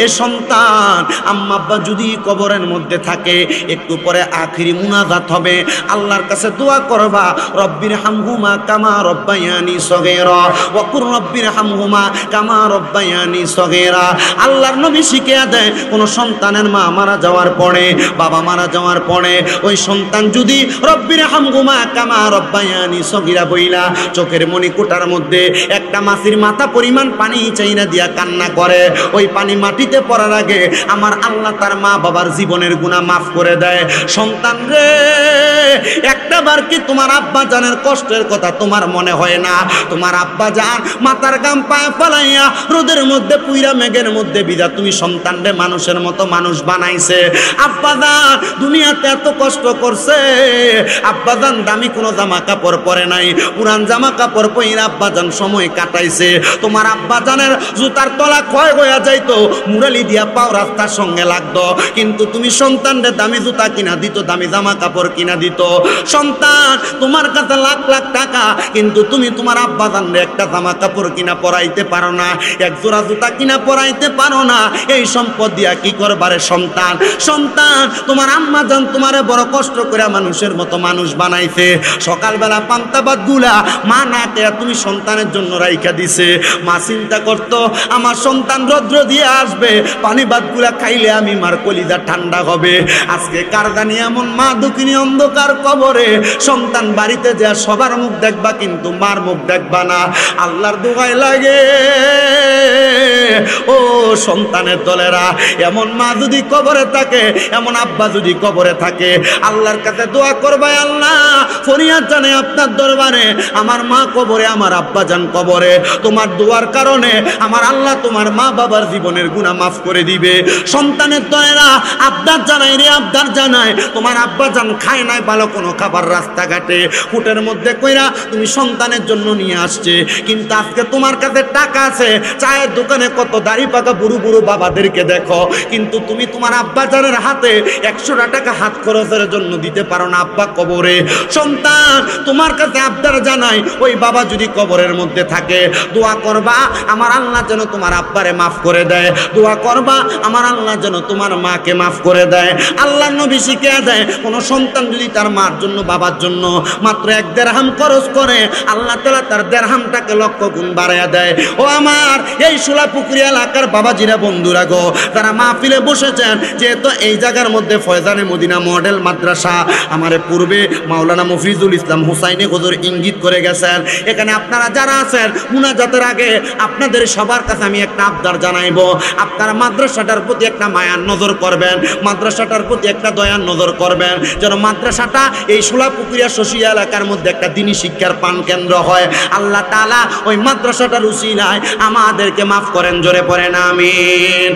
এ সন্তান আম্মা আব্বা যদি কবরের মধ্যে থাকে, একটু পরে আখিরি মুনাজাত হবে, আল্লাহর কাছে দোয়া করবা, রব্বির হামহুমা কামা রব্বায়ানি সগীরা ওয়া কুর রব্বির হামহুমা কামা রব্বায়ানি সগীরা। আল্লাহর নবী শিখিয়ে দেয় কোনো সন্তানের মা মারা যাওয়ার পরে, বাবা মারা যাওয়ার পরে ওই সন্তান যদি রব্বির হামহুমা কামা রব্বায়ানি সগীরা বইলা চোখের মণিকোটার মধ্যে একটা মাছির মাথা পরিমাণ পানি চাইনা দিয়া কান্না করে, ওই পানি মাটিতে পড়ার আগে আমার আল্লাহ তার মা বাবার জীবনের গুনাহ মাফ করে দেয়। সন্তান রে, একটা বার কি তোমার আব্বা জানের কষ্টের কথা তোমার মনে হয় না? তোমার আব্বা জান মাথার গাম পায়ে ফেলাইয়া রোদের মধ্যে পুইরা মেঘের মধ্যে বিদা তুমি সন্তানরে মানুষের মতো মানুষ বানাইছে। আব্বা জান দুনিয়াতে এত কষ্ট করছে, আব্বা জান দামি কোনো জামা কাপড় পরে নাই, পুরান জামা কাপড় পইরা আব্বা জান সময় কাটাইছে। তোমার আব্বা জানের জুতার তলা ক্ষয় হয়ে যাইতো, মুরালি দিয়া পাও রাস্তার সঙ্গে লাগতো, কিন্তু তুমি সন্তানরে দামি জুতা কিনা দিত, দামি জামা কাপড় কিনা দিত। সন্তান তোমার কাছে লাখ লাখ টাকা, কিন্তু তুমি তোমার আব্বা জানরে একটা জামা কাপড় কিনা পরাইতে পারো না, এক জোড়া জুতা কিনা পরাইতে পারো না। এই সম্পদ দিয়া কি করবারে সন্তান? সন্তান তোমার আম্মা জান তোমারে বড় কষ্ট করে মানুষের মতো মানুষ বানাইছে। সকালবেলা পান্তা ভাত গুলা মা না খেয়ে তুমি সন্তানের জন্য রাইখা দিছে। মা চিন্তা করতো আমার সন্তান রৌদ্র দিয়ে আসবে, পানি ভাত গুলা খাইলে আমি মার কলিজা ঠান্ডা হবে। আজকে কারদানি এমন মা দুঃখিনী অন্ধকার কবরে, সন্তান বাড়িতে যা সবার মুখ দেখবা কিন্তু মার মুখ দেখবা না। আল্লাহর দোহাই লাগে ও সন্তানের দলেরা, এমন মা যদি কবরে থাকে, এমন আব্বা যদি কবরে থাকে, আল্লাহর কাছে দোয়া করবে, আল্লাহ ফরিয়াদ জানে আপনার দরবারে, আমার মা কবরে, আমার আব্বা জান কবরে, তোমার দোয়ার কারণে আমার আল্লাহ তোমার মা বাবার জীবনের গুনাহ মাফ করে দিবে। সন্তানের দলেরা আবদার জানায় রে, আবদার জানায়, তোমার আব্বা জান খায় নাই ভালো কোনো খাবার, রাস্তাঘাটে ফুটের মধ্যে কইরা তুমি সন্তানের জন্য নিয়ে আসছে, কিন্তু আজকে তোমার কাছে টাকা আছে, চায়ের দোকানে কত দাড়ি পাকা বুড়ো বুড়ো বাবাদেরকে দেখো, কিন্তু তুমি তোমার আব্বা জানের হাতে 100 টাকা হাত খরচের জন্য দিতে পারো না, আব্বা কবরে। সন্তান তোমার কাছে আবদার জানাই, ওই বাবা যদি কবরের মধ্যে থাকে, দোয়া করবা আমার আল্লাহ যেন তোমার আব্বারে মাফ করে দেয়, দোয়া করবা আমার আল্লাহ যেন তোমার মাকে মাফ করে দেয়। আল্লাহ নবী শিখিয়ে দেয়, কোনো সন্তান যদি তার মার জন্য বাবার জন্য মাত্র 1 দিরহাম খরচ করে, আল্লাহ তাআলা তার দিরহামটাকে লক্ষ গুণ বাড়ায়া দেয়। ও আমার এই সোলাপুকুরি এলাকার বাবাজিরা, বন্ধুরা গো, তারা মাহফিলে বসেছেন, যেহেতু এই জায়গার মধ্যে ফয়জানে মদিনা মডেল মাদ্রাসা, আমারে পূর্বে মাওলানা মফিজুল ইসলাম হুসাইনি হুজুর ইঙ্গিত করে গেছেন। এখানে আপনারা যারা আছেন, মুনাজাতের আগে আপনাদের সবার কাছে আমি একটা আবদার জানাইবো, আপনারা মাদ্রাসাটার প্রতি একটা মায়ার নজর করবেন, মাদ্রাসাটার প্রতি একটা দয়ার নজর করবেন, যেন মাদ্রাসাটা এই সোলাপুকুরিয়া শশিয়া এলাকার মধ্যে একটা দ্বীনি শিক্ষার পান কেন্দ্র হয়। আল্লাহ তাআলা ওই মাদ্রাসাটার উসিলায় আমাদেরকে মাফ করেন, জোরে পড়েন আমিন।